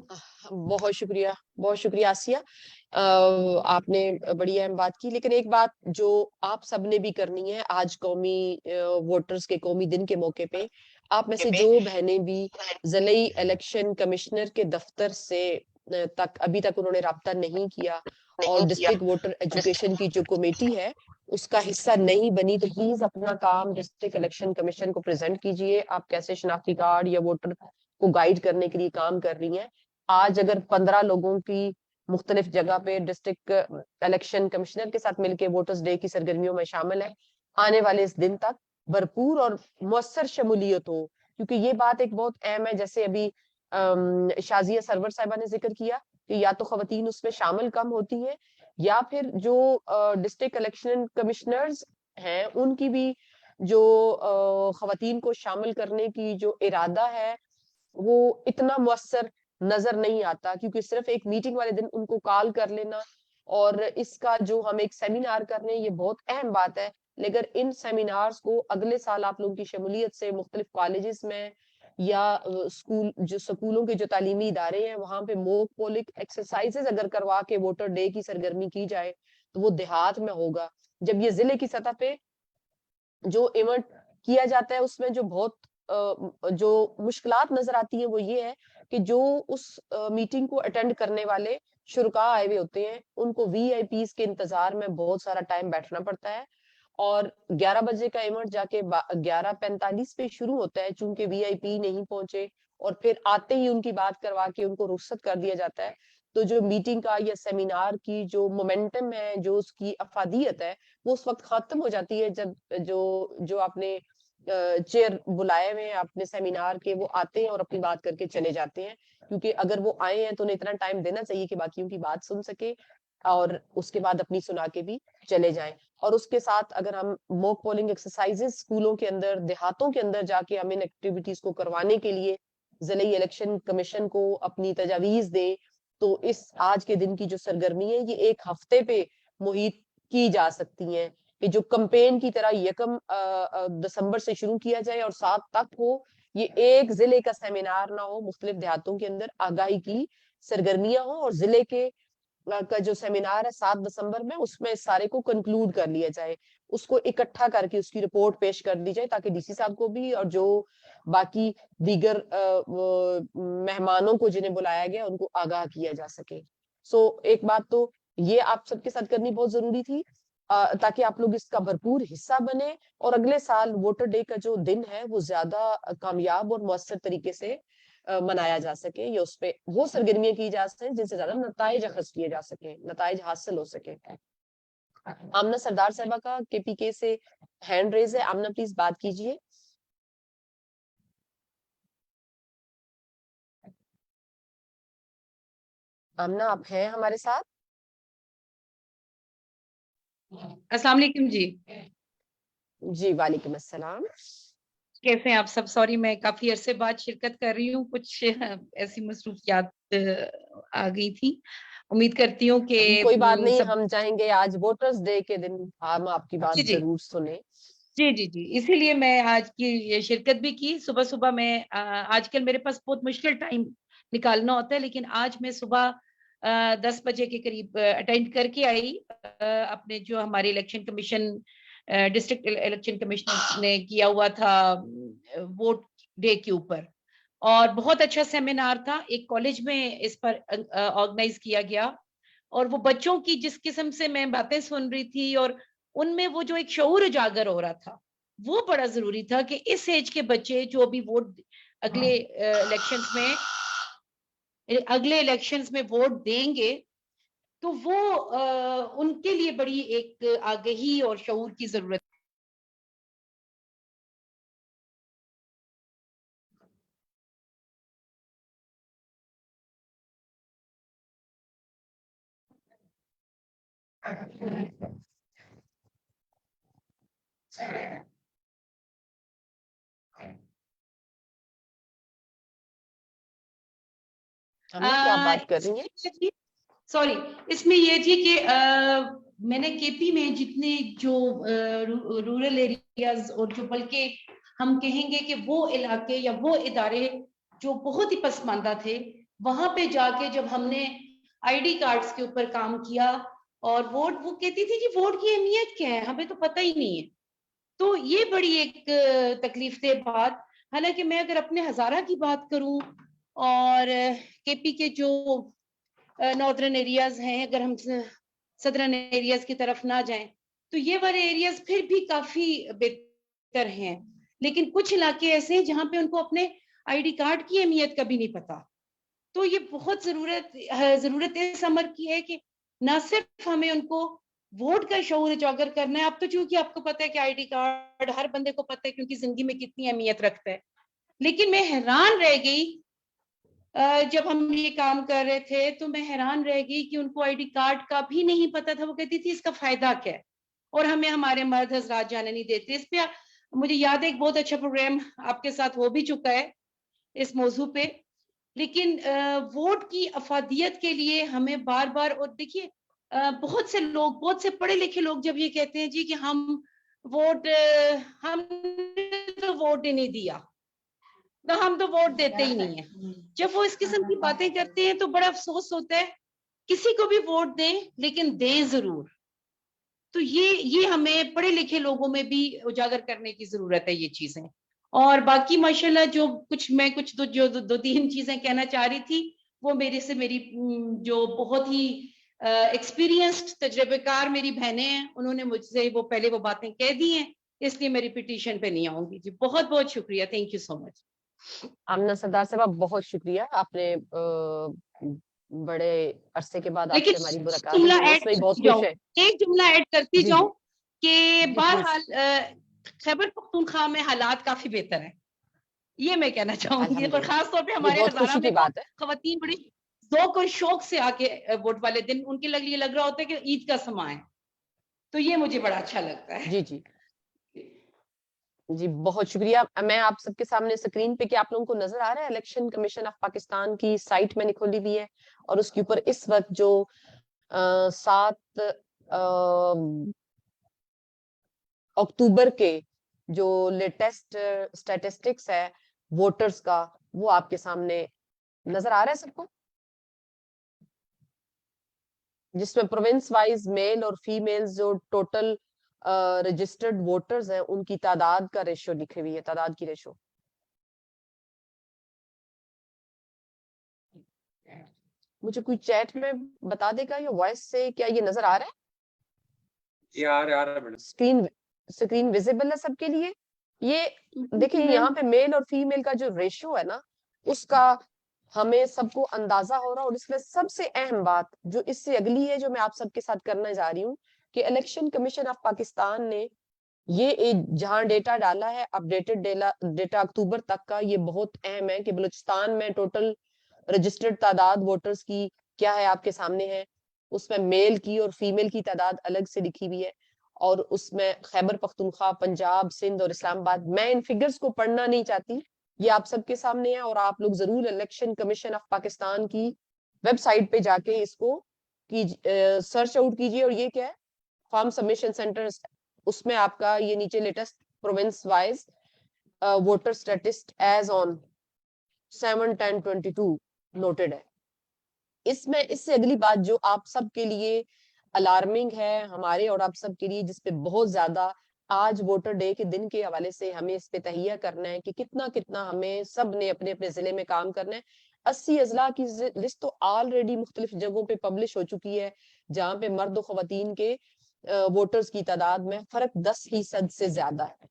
بہت شکریہ, بہت شکریہ آسیہ, آپ نے بڑی اہم بات کی. لیکن ایک بات جو آپ سب نے بھی کرنی ہے آج قومی ووٹرز کے قومی دن کے موقع پہ, آپ میں سے جو بہنیں بھی ضلعی الیکشن کمشنر کے دفتر سے ابھی تک انہوں نے رابطہ نہیں کیا اور ڈسٹرکٹ ووٹر ایجوکیشن کی جو کمیٹی ہے اس کا حصہ نہیں بنی, تو پلیز اپنا کام ڈسٹرکٹ الیکشن کمیشن کو پریزنٹ کیجئے. آپ کیسے شناختی کارڈ یا ووٹر کو گائیڈ کرنے کے لیے کام کر رہی ہیں. آج اگر 15 لوگوں کی مختلف جگہ پہ ڈسٹرکٹ الیکشن کمشنر کے ساتھ مل کے ووٹرز ڈے کی سرگرمیوں میں شامل ہے, آنے والے اس دن تک بھرپور اور مؤثر شمولیت ہو, کیونکہ یہ بات ایک بہت اہم ہے. جیسے ابھی شازیہ سرور صاحبہ نے ذکر کیا کہ یا تو خواتین اس میں شامل کم ہوتی ہیں, یا پھر جو ڈسٹرکٹ الیکشن کمشنرز ہیں ان کی بھی جو خواتین کو شامل کرنے کی جو ارادہ ہے وہ اتنا مؤثر نظر نہیں آتا, کیونکہ صرف ایک میٹنگ والے دن ان کو کال کر لینا اور اس کا جو ہم ایک سیمینار کر رہے ہیں یہ بہت اہم بات ہے. لیکن ان سیمینارز کو اگلے سال آپ لوگوں کی شمولیت سے مختلف کالجز میں یا سکولوں کے جو تعلیمی ادارے ہیں وہاں پہ موک پولنگ ایکسرسائزز اگر کروا کے ووٹر ڈے کی سرگرمی کی جائے تو وہ دیہات میں ہوگا. جب یہ ضلع کی سطح پہ جو ایونٹ کیا جاتا ہے اس میں جو بہت جو مشکلات نظر آتی ہیں وہ یہ ہے کہ جو اس میٹنگ کو اٹینڈ کرنے والے شرکاء آئے ہوئے ہوتے ہیں ان کو VIPs کے انتظار میں بہت سارا ٹائم بیٹھنا پڑتا ہے, اور 11 بجے کا ایونٹ جا کے 11:45 پہ شروع ہوتا ہے. چونکہ VIP نہیں پہنچے اور پھر آتے ہی ان کی بات کروا کے ان کو رخصت کر دیا جاتا ہے, تو جو میٹنگ کا یا سیمینار کی جو مومنٹم ہے, جو اس کی افادیت ہے, وہ اس وقت ختم ہو جاتی ہے جب جو آپ نے چیئر بلائے ہوئے ہیں اپنے سیمینار کے وہ آتے ہیں اور اپنی بات کر کے چلے جاتے ہیں. کیونکہ اگر وہ آئے ہیں تو انہیں اتنا ٹائم دینا چاہیے کہ باقیوں کی بات سن سکے اور اس کے بعد اپنی سنا کے بھی چلے جائیں. اور اس کے ساتھ اگر ہم موک پولنگ ایکسرسائزز اسکولوں کے اندر دیہاتوں کے اندر جا کے ہم ان ایکٹیویٹیز کو کروانے کے لیے ضلعی الیکشن کمیشن کو اپنی تجاویز دیں, تو اس آج کے دن کی جو سرگرمی ہے یہ ایک ہفتے پہ محیط کی جا سکتی ہیں, کہ جو کمپین کی طرح 1 دسمبر سے شروع کیا جائے اور 7 تک ہو, یہ ایک ضلع کا سیمینار نہ ہو, مختلف دیہاتوں کے اندر آگاہی کی سرگرمیاں ہوں, اور ضلع کے کا جو سیمینار ہے 7 دسمبر میں, اس میں اس سارے کو کنکلوڈ کر لیا جائے, اس کو اکٹھا کر کے اس کی رپورٹ پیش کر دی جائے, تاکہ ڈی سی صاحب کو بھی اور جو باقی دیگر مہمانوں کو جنہیں بلایا گیا ان کو آگاہ کیا جا سکے. سو ایک بات تو یہ آپ سب کے ساتھ کرنی بہت ضروری تھی, تاکہ آپ لوگ اس کا بھرپور حصہ بنے, اور اگلے سال ووٹر ڈے کا جو دن ہے وہ زیادہ کامیاب اور مؤثر طریقے سے منایا جا سکے, یا اس پہ وہ سرگرمیاں کی جا سکیں جن سے زیادہ نتائج اخذ کیے جا سکیں, نتائج حاصل ہو سکے. آمنہ سردار صاحبہ کا کے پی کے سے ہینڈ ریز ہے. آمنہ پلیز بات کیجئے. آمنہ آپ ہیں ہمارے ساتھ؟ السلام علیکم جی. جی وعلیکم السلام. کیسے ہیں آپ سب؟ سوری میں کافی عرصے بعد شرکت کر رہی ہوں, کچھ ایسی مصروفیات آ گئی تھی. امید کرتی ہوں کہ کوئی بات نہیں, ہم چاہیں گے آج ووٹرز ڈے کے دن ہم آپ کی بات ضرور سنیں. جی جی جی, اسی لیے میں آج کی شرکت بھی کی. صبح صبح میں آج کل میرے پاس بہت مشکل ٹائم نکالنا ہوتا ہے, لیکن آج میں صبح 10 بجے کے قریب اٹینڈ کر کے آئی اپنے جو ہمارے election commission district election commissioner نے کیا ہوا تھا ووٹ ڈے کے اوپر, اور بہت اچھا سیمینار تھا. ایک کالج میں اس پر آرگنائز کیا گیا, اور وہ بچوں کی جس قسم سے میں باتیں سن رہی تھی اور ان میں وہ جو ایک شعور اجاگر ہو رہا تھا, وہ بڑا ضروری تھا کہ اس ایج کے بچے جو ابھی ووٹ اگلے الیکشنز میں ووٹ دیں گے, تو وہ ان کے لیے بڑی ایک آگہی اور شعور کی ضرورت. کیا بات کر رہی ہیں؟ سوری, اس میں یہ تھی کہ میں نے کے پی میں جتنے جو رورل ایریاز اور جو بلکہ ہم کہیں گے کہ وہ علاقے یا وہ ادارے جو بہت ہی پسماندہ تھے, وہاں پہ جا کے جب ہم نے آئی ڈی کارڈز کے اوپر کام کیا, اور ووٹ, وہ کہتی تھی کہ ووٹ کی اہمیت کیا ہے, ہمیں تو پتہ ہی نہیں ہے. تو یہ بڑی ایک تکلیف دہ بات. حالانکہ میں اگر اپنے ہزارہ کی بات کروں اور کے پی کے جو ناردرن ایریاز ہیں, اگر ہم سدرن ایریاز کی طرف نہ جائیں تو یہ والے ایریاز پھر بھی کافی بہتر ہیں, لیکن کچھ علاقے ایسے ہیں جہاں پہ ان کو اپنے آئی ڈی کارڈ کی اہمیت کا بھی نہیں پتا. تو یہ بہت ضرورت اس امر کی ہے کہ نہ صرف ہمیں ان کو ووٹ کا شعور اجاگر کرنا ہے. اب تو چونکہ آپ کو پتا ہے کہ آئی ڈی کارڈ ہر بندے کو پتا ہے کیونکہ زندگی میں کتنی اہمیت رکھتا ہے, لیکن میں حیران رہ گئی جب ہم یہ کام کر رہے تھے, تو میں حیران رہ گئی کہ ان کو آئی ڈی کارڈ کا بھی نہیں پتا تھا. وہ کہتی تھی اس کا فائدہ کیا ہے, اور ہمیں ہمارے مرد حضرات جانے نہیں دیتے. اس پہ مجھے یاد ہے ایک بہت اچھا پروگرام آپ کے ساتھ ہو بھی چکا ہے اس موضوع پہ, لیکن ووٹ کی افادیت کے لیے ہمیں بار بار, اور دیکھیے بہت سے لوگ, بہت سے پڑھے لکھے لوگ جب یہ کہتے ہیں جی کہ ہم تو ووٹ ہی نہیں دیا, تو ہم تو ووٹ دیتے ہی نہیں ہیں. جب وہ اس قسم کی باتیں کرتے ہیں تو بڑا افسوس ہوتا ہے. کسی کو بھی ووٹ دیں, لیکن دیں ضرور. تو یہ ہمیں پڑھے لکھے لوگوں میں بھی اجاگر کرنے کی ضرورت ہے یہ چیزیں. اور باقی ماشاءاللہ جو کچھ دو تین چیزیں کہنا چاہ رہی تھی, وہ میری جو بہت ہی ایکسپیرینسڈ تجربے کار میری بہنیں ہیں, انہوں نے مجھ سے وہ پہلے وہ باتیں کہہ دی ہیں, اس لیے میری پٹیشن پہ نہیں آؤں گی. جی بہت بہت شکریہ, تھینک یو سو مچ. آمنہ سردار صاحبہ بہت شکریہ, آپ نے بڑے عرصے کے بعد آپ سے ہماری ملاقات ہوئی ہے, اس میں بہت خوش ہے. ایک جملہ ایڈ کرتی جاؤں کہ بہرحال خیبر پختونخوا میں حالات کافی بہتر ہیں, یہ میں کہنا چاہوں گی. اور خاص طور پہ ہمارے ہزارہ میں خواتین بڑی ذوق اور شوق سے آ کے ووٹ والے دن ان کے لیے لگ رہا ہوتا ہے کہ عید کا سماں ہے, تو یہ مجھے بڑا اچھا لگتا ہے. جی جی جی بہت شکریہ. میں آپ سب کے سامنے اسکرین پہ کہ آپ لوگوں کو نظر آ رہا ہے, الیکشن کمیشن آف پاکستان کی سائٹ میں نے کھولی ہوئی ہے, اور اس کے اوپر اس وقت جو 7 اکتوبر کے جو لیٹسٹ سٹیٹسٹکس ہے ووٹرز کا وہ آپ کے سامنے نظر آ رہا ہے سب کو, جس میں پروونس وائز میل اور فیمیل جو ٹوٹل رجسٹرڈ ووٹرز ہیں ان کی تعداد کا ریشو لکھی ہوئی ہے, تعداد کی ریشو. مجھے کوئی چیٹ میں بتا دے گا یا وائس سے کیا یہ نظر آ رہا ہے؟ یہ آ رہا ہے میڈم. اسکرین ویزیبل ہے سب کے لیے؟ یہ دیکھیں یہاں پہ میل اور فیمیل کا جو ریشو ہے نا اس کا ہمیں سب کو اندازہ ہو رہا, اور اس میں سب سے اہم بات جو اس سے اگلی ہے جو میں آپ سب کے ساتھ کرنا جا رہی ہوں کہ الیکشن کمیشن آف پاکستان نے یہ جہاں ڈیٹا ڈالا ہے اپڈیٹڈ ڈیٹا اکتوبر تک کا, یہ بہت اہم ہے کہ بلوچستان میں ٹوٹل رجسٹرڈ تعداد ووٹرز کی کیا ہے آپ کے سامنے ہے. اس میں میل کی اور فیمیل کی تعداد الگ سے لکھی ہوئی ہے, اور اس میں خیبر پختونخوا, پنجاب, سندھ اور اسلام آباد. میں ان فگرز کو پڑھنا نہیں چاہتی, یہ آپ سب کے سامنے ہے, اور آپ لوگ ضرور الیکشن کمیشن آف پاکستان کی ویب سائٹ پہ جا کے اس کو سرچ آؤٹ کیجئے. اور یہ کیا ہے, فارم سبمیشن سینٹر, اس میں آپ کا یہ نیچے latest province wise voter statistics as on 7/10/22 noted ہے. اس میں اس سے اگلی بات جو آپ سب کے لیے الارمنگ ہے ہمارے اور آپ سب کے لیے, جس پہ بہت زیادہ آج ووٹر ڈے کے دن کے حوالے سے ہمیں اس پہ تہیہ کرنا ہے کہ کتنا ہمیں سب نے اپنے اپنے ضلع میں کام کرنا ہے. 80 اضلاع کی لسٹ تو آلریڈی مختلف جگہوں پہ پبلش ہو چکی ہے, جہاں پہ مرد و خواتین کے ووٹرز کی تعداد میں فرق 10% سے زیادہ ہے.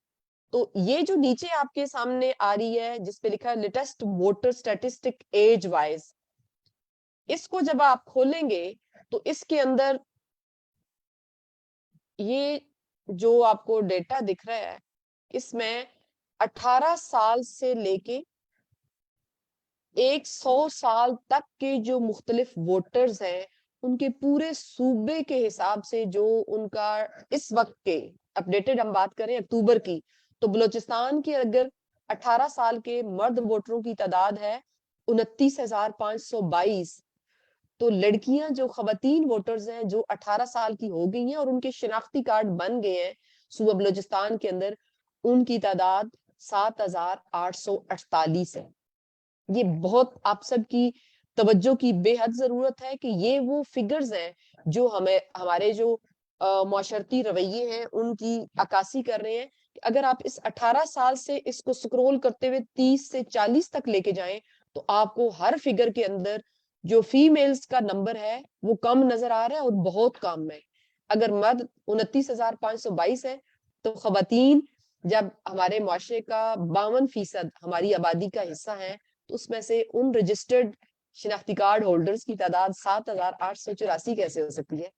تو یہ جو نیچے آپ کے سامنے آ رہی ہے جس پہ لکھا ہے latest voter statistic age wise, اس کو جب آپ کھولیں گے تو اس کے اندر یہ جو آپ کو ڈیٹا دکھ رہا ہے اس میں 18 سال سے لے کے 100 سال تک کے جو مختلف ووٹرز ہیں ان کے پورے صوبے کے حساب سے جو ان کا اس وقت کے اپڈیٹڈ ہم بات کریں اکتوبر کی, تو بلوچستان کے اگر 18 سال کے مرد ووٹروں کی تعداد ہے 29,522, تو لڑکیاں جو خواتین ووٹرز ہیں جو 18 سال کی ہو گئی ہیں اور ان کے شناختی کارڈ بن گئے ہیں صوبہ بلوچستان کے اندر, ان کی تعداد 7,848 ہے. یہ بہت آپ سب کی توجہ کی بے حد ضرورت ہے کہ یہ وہ فگرز ہیں جو ہمارے جو معاشرتی رویے ہیں ان کی عکاسی کر رہے ہیں. اگر آپ اس 18 سال سے اس کو سکرول کرتے ہوئے 30 سے 40 تک لے کے جائیں تو آپ کو ہر فگر کے اندر جو فیمیلز کا نمبر ہے وہ کم نظر آ رہا ہے اور بہت کم ہے. اگر مرد 29,522 ہے تو خواتین جب ہمارے معاشرے کا 52% ہماری آبادی کا حصہ ہے تو اس میں سے ان رجسٹرڈ شناختی کارڈ ہولڈرز کی تعداد 7,884 کیسے ہو سکتی ہے.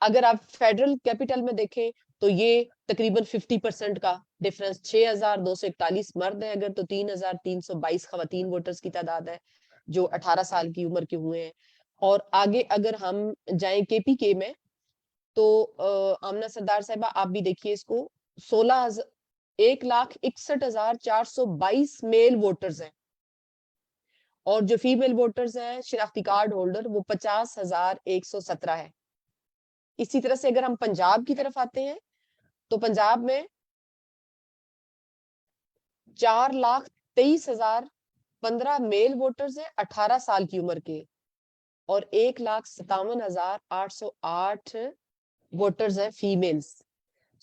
اگر آپ فیڈرل کیپٹل میں دیکھیں تو یہ تقریباً 50% کا ڈیفرنس, 6,241 مرد ہیں اگر تو 3,322 خواتین ووٹرز کی تعداد ہے جو 18 سال کی عمر کے ہوئے ہیں. اور آگے اگر ہم جائیں کے پی کے میں تو آمنہ سردار صاحبہ آپ بھی دیکھیے اس کو, 1,61,422 میل ووٹرز ہیں, اور جو فیمیل ووٹرز ہیں شناختی کارڈ ہولڈر وہ 50,117 ہے. اسی طرح سے اگر ہم پنجاب کی طرف آتے ہیں تو پنجاب میں 4,23,015 میل ووٹرز ہیں 18 سال کی عمر کے, اور 1,57,808 ووٹرز ہیں فیمیلز.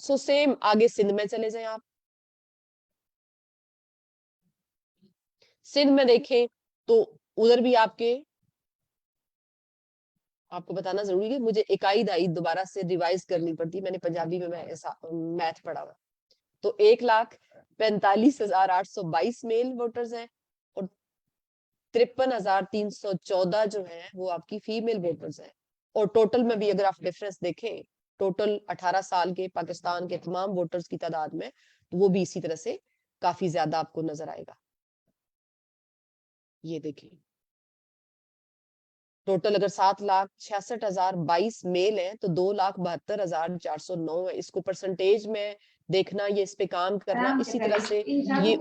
سو سیم آگے سندھ میں چلے جائیں, آپ سندھ میں دیکھیں تو ادھر بھی آپ کو بتانا ضروری ہے, مجھے اکائی دہائی دوبارہ سے ریوائز کرنی پڑتی, میں نے پنجابی میں میتھ پڑھا ہوا. تو 1,45,822 میل ووٹرز ہیں اور 53,314 جو ہیں وہ آپ کی فیمیل ووٹرز ہیں. اور ٹوٹل میں بھی اگر آپ ڈیفرنس دیکھیں ٹوٹل 18 سال کے پاکستان کے تمام ووٹرز کی تعداد میں تو وہ بھی اسی طرح سے کافی زیادہ آپ کو نظر آئے گا. یہ دیکھیں ٹوٹل اگر 7,66,022 میل ہیں تو 2,72,409 ہے. اس کو پرسنٹیج میں دیکھنا, یہ اس پہ کام کرنا. اسی طرح سے یہ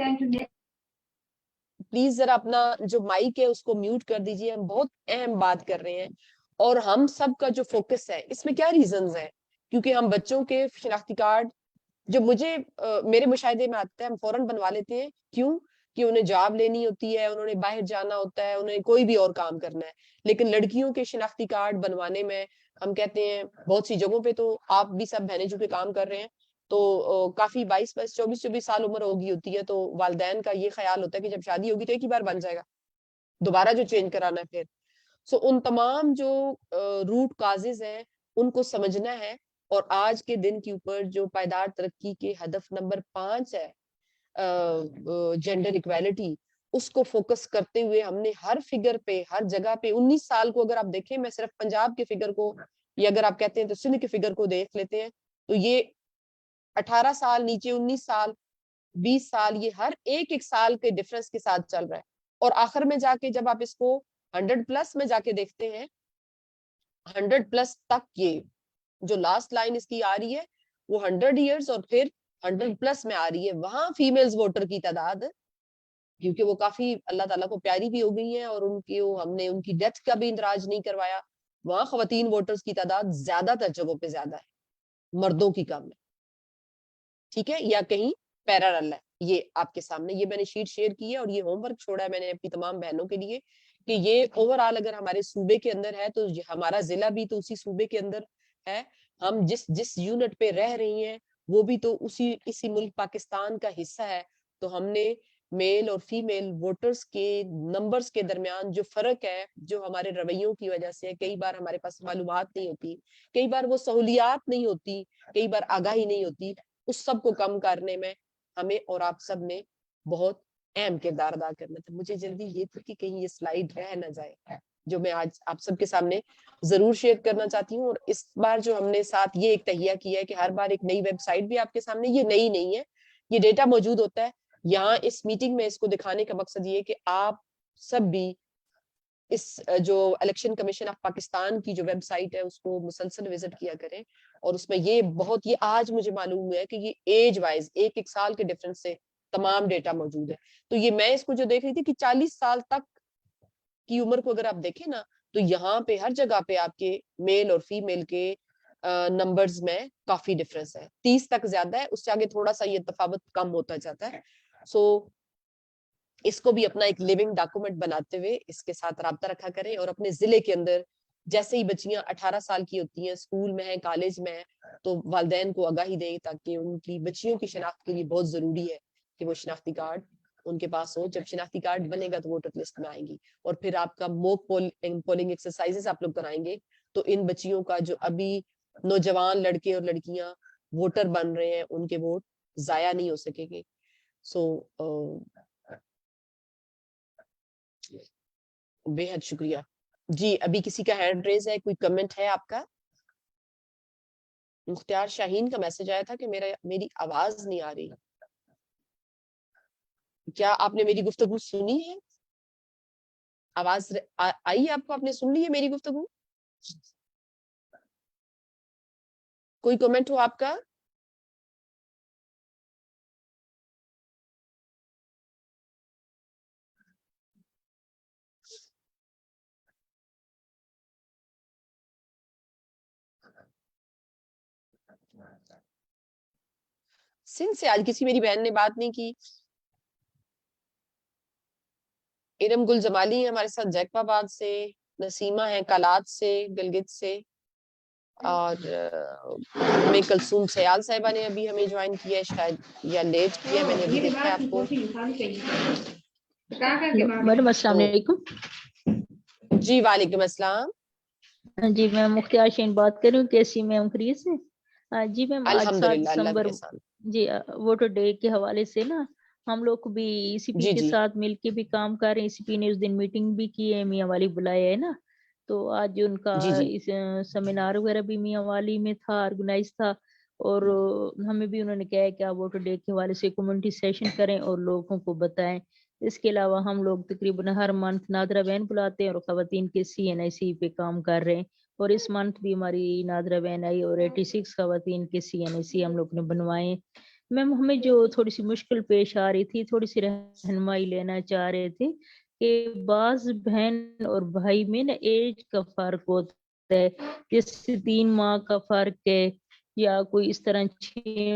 پلیز ذرا اپنا جو مائک ہے اس کو میوٹ کر دیجئے, ہم بہت اہم بات کر رہے ہیں اور ہم سب کا جو فوکس ہے اس میں کیا ریزنز ہیں, کیونکہ ہم بچوں کے شناختی کارڈ جو مجھے میرے مشاہدے میں آتا ہے ہم فوراً بنوا لیتے ہیں. کیوں؟ کہ انہیں جاب لینی ہوتی ہے, انہوں نے باہر جانا ہوتا ہے, انہیں کوئی بھی اور کام کرنا ہے. لیکن لڑکیوں کے شناختی کارڈ بنوانے میں ہم کہتے ہیں بہت سی جگہوں پہ, تو آپ بھی سب بہنیں جو کہ کام کر رہے ہیں تو کافی 22 24 سال عمر ہوگی ہوتی ہے, تو والدین کا یہ خیال ہوتا ہے کہ جب شادی ہوگی تو ایک ہی بار بن جائے گا, دوبارہ جو چینج کرانا ہے پھر. سو ان تمام جو روٹ کازز ہیں ان کو سمجھنا ہے. اور آج کے دن کے اوپر جو پائیدار ترقی کے ہدف نمبر 5 ہے جینڈر ایکویلٹی, اس کو فوکس کرتے ہوئے ہم نے ہر فگر پہ, ہر جگہ پہ 19 سال کو اگر آپ دیکھیں, میں صرف پنجاب کے فگر کو یا اگر آپ کہتے ہیں تو سندھ کے فگر کو دیکھ لیتے ہیں, تو یہ 18 سال نیچے 19 سال 20 سال, یہ ہر ایک سال کے ڈفرنس کے ساتھ چل رہا ہے. اور آخر میں جا کے جب آپ اس کو 100+ میں جا کے دیکھتے ہیں, 100+ تک یہ جو لاسٹ لائن اس کی آ رہی ہے وہ 100 ایئرز اور پھر 100+ میں آ رہی ہے. وہاں فیمیلز ووٹر کی تعداد, کیونکہ وہ کافی اللہ تعالیٰ کو پیاری بھی ہو گئی ہیں اور ہم نے ان کی ڈیتھ کا بھی اندراج نہیں کروایا, وہاں خواتین ووٹرز کی تعداد زیادہ تر جگہوں پہ زیادہ ہے, مردوں کی کم ہے. ٹھیک ہے, یا کہیں پیرالل ہے. یہ آپ کے سامنے یہ میں نے شیٹ شیئر کی ہے, اور یہ ہوم ورک چھوڑا ہے میں نے اپنی تمام بہنوں کے لیے کہ یہ اوور آل اگر ہمارے صوبے کے اندر ہے تو ہمارا ضلع بھی تو اسی صوبے کے اندر ہے, ہم جس یونٹ پہ رہ رہی ہیں وہ بھی تو اسی ملک پاکستان کا حصہ ہے. تو ہم نے میل اور فیمیل ووٹرز کے نمبرز کے درمیان جو فرق ہے, جو ہمارے رویوں کی وجہ سے, کئی بار ہمارے پاس معلومات نہیں ہوتی, کئی بار وہ سہولیات نہیں ہوتی, کئی بار آگاہی نہیں ہوتی, اس سب کو کم کرنے میں ہمیں اور آپ سب نے بہت اہم کردار ادا کرنا تھا. مجھے جلدی یہ تھی کہ کہیں یہ سلائیڈ رہ نہ جائے, جو میں آج آپ سب کے سامنے ضرور شیئر کرنا چاہتی ہوں. اور اس بار جو ہم نے ساتھ یہ ایک تہیہ کیا ہے کہ ہر بار ایک نئی ویب سائٹ بھی آپ کے سامنے, یہ نئی نہیں ہے, یہ ڈیٹا موجود ہوتا ہے یہاں اس میٹنگ میں. اس کو دکھانے کا مقصد یہ ہے کہ آپ سب بھی اس جو الیکشن کمیشن آف پاکستان کی جو ویب سائٹ ہے اس کو مسلسل وزٹ کیا کریں. اور اس میں یہ آج مجھے معلوم ہوا ہے کہ یہ ایج وائز ایک سال کے ڈفرنس سے تمام ڈیٹا موجود ہے. تو یہ میں اس کو جو دیکھ رہی تھی کہ 40 سال تک کی عمر کو اگر آپ دیکھیں نا, تو یہاں پہ ہر جگہ پہ آپ کے میل اور فیمیل کے نمبرز میں کافی ڈفرنس ہے. 30 تک زیادہ ہے, اس سے آگے تھوڑا سا یہ تفاوت کم ہوتا جاتا ہے. سو اس کو بھی اپنا ایک لیونگ ڈاکومنٹ بناتے ہوئے اس کے ساتھ رابطہ رکھا کریں. اور اپنے ضلع کے اندر جیسے ہی بچیاں 18 سال کی ہوتی ہیں, اسکول میں ہیں, کالج میں ہیں, تو والدین کو آگاہی دیں, تاکہ ان کی بچیوں کی شناخت کے لیے بہت ضروری ہے کہ وہ شناختی کارڈ ان کے پاس ہو. جب شناختی کارڈ بنے گا تو ووٹر لسٹ میں آئیں گی. اور پھر آپ کا موک پولنگ ایکسرسائزز آپ لوگ کرائیں گے, تو ان بچیوں کا جو ابھی نوجوان لڑکے اور لڑکیاں ووٹر بن رہے ہیں ان کے ووٹ ضائع نہیں ہو سکے گے. سو بے حد شکریہ. جی ابھی کسی کا ہینڈ ریز ہے, کوئی کمنٹ ہے آپ کا؟ مختار شاہین کا میسج آیا تھا کہ میری آواز نہیں آ رہی. کیا آپ نے میری گفتگو سنی ہے؟ آواز آئی آپ کو؟ آپ نے سن لی ہے میری گفتگو؟ کوئی کمنٹ ہو آپ کا؟ سندھ سے آج کسی میری بہن نے بات نہیں کی. ارم گل جمالی ہیں ہمارے ساتھ جیکب آباد سے, نسیمہ ہیں کالات سے, گلگت سے, اور میں کلثوم سیال صاحبہ نے ابھی ہمیں جوائن کیا ہے, شاید یا لیٹ کیا ہے, میں نے ابھی دیکھا ہے آپ کو. میڈم السلام علیکم. جی وعلیکم السلام. جی میں مختار شین بات کر رہی ہوں, کیسی میم خیریت سے؟ جی میم آج 7 الحمدللہ اللہ دسمبر کے احسان. جی ووٹر ڈے کے حوالے سے نا ہم لوگ بھی سی پی جی کے جی ساتھ مل کے بھی کام کر رہے ہیں. سی پی نے اس دن میٹنگ بھی کی ہے, میاں والی بلایا ہے نا, تو آج ان کا جی جی اس سیمینار وغیرہ بھی میاں والی میں تھا, آرگنائز تھا. اور ہمیں بھی انہوں نے کہا ہے کہ آپ ووٹر ڈے کے حوالے سے کمیونٹی سیشن کریں اور لوگوں کو بتائیں. اس کے علاوہ ہم لوگ تقریباً ہر منتھ نادرہ بہن بلاتے ہیں اور خواتین کے CNIC پہ کام کر رہے ہیں. اور اس منتھ بھی ہماری نادرہ بہن آئی اور 86 خواتین کے CNIC ہم لوگ نے بنوائے. میم ہمیں جو تھوڑی سی مشکل پیش آ رہی تھی, تھوڑی سی رہنمائی لینا چاہ رہے تھے کہ بعض بہن اور بھائی میں نا ایج کا فرق ہوتا ہے, جیسے 3 ماہ کا فرق ہے یا کوئی اس طرح 6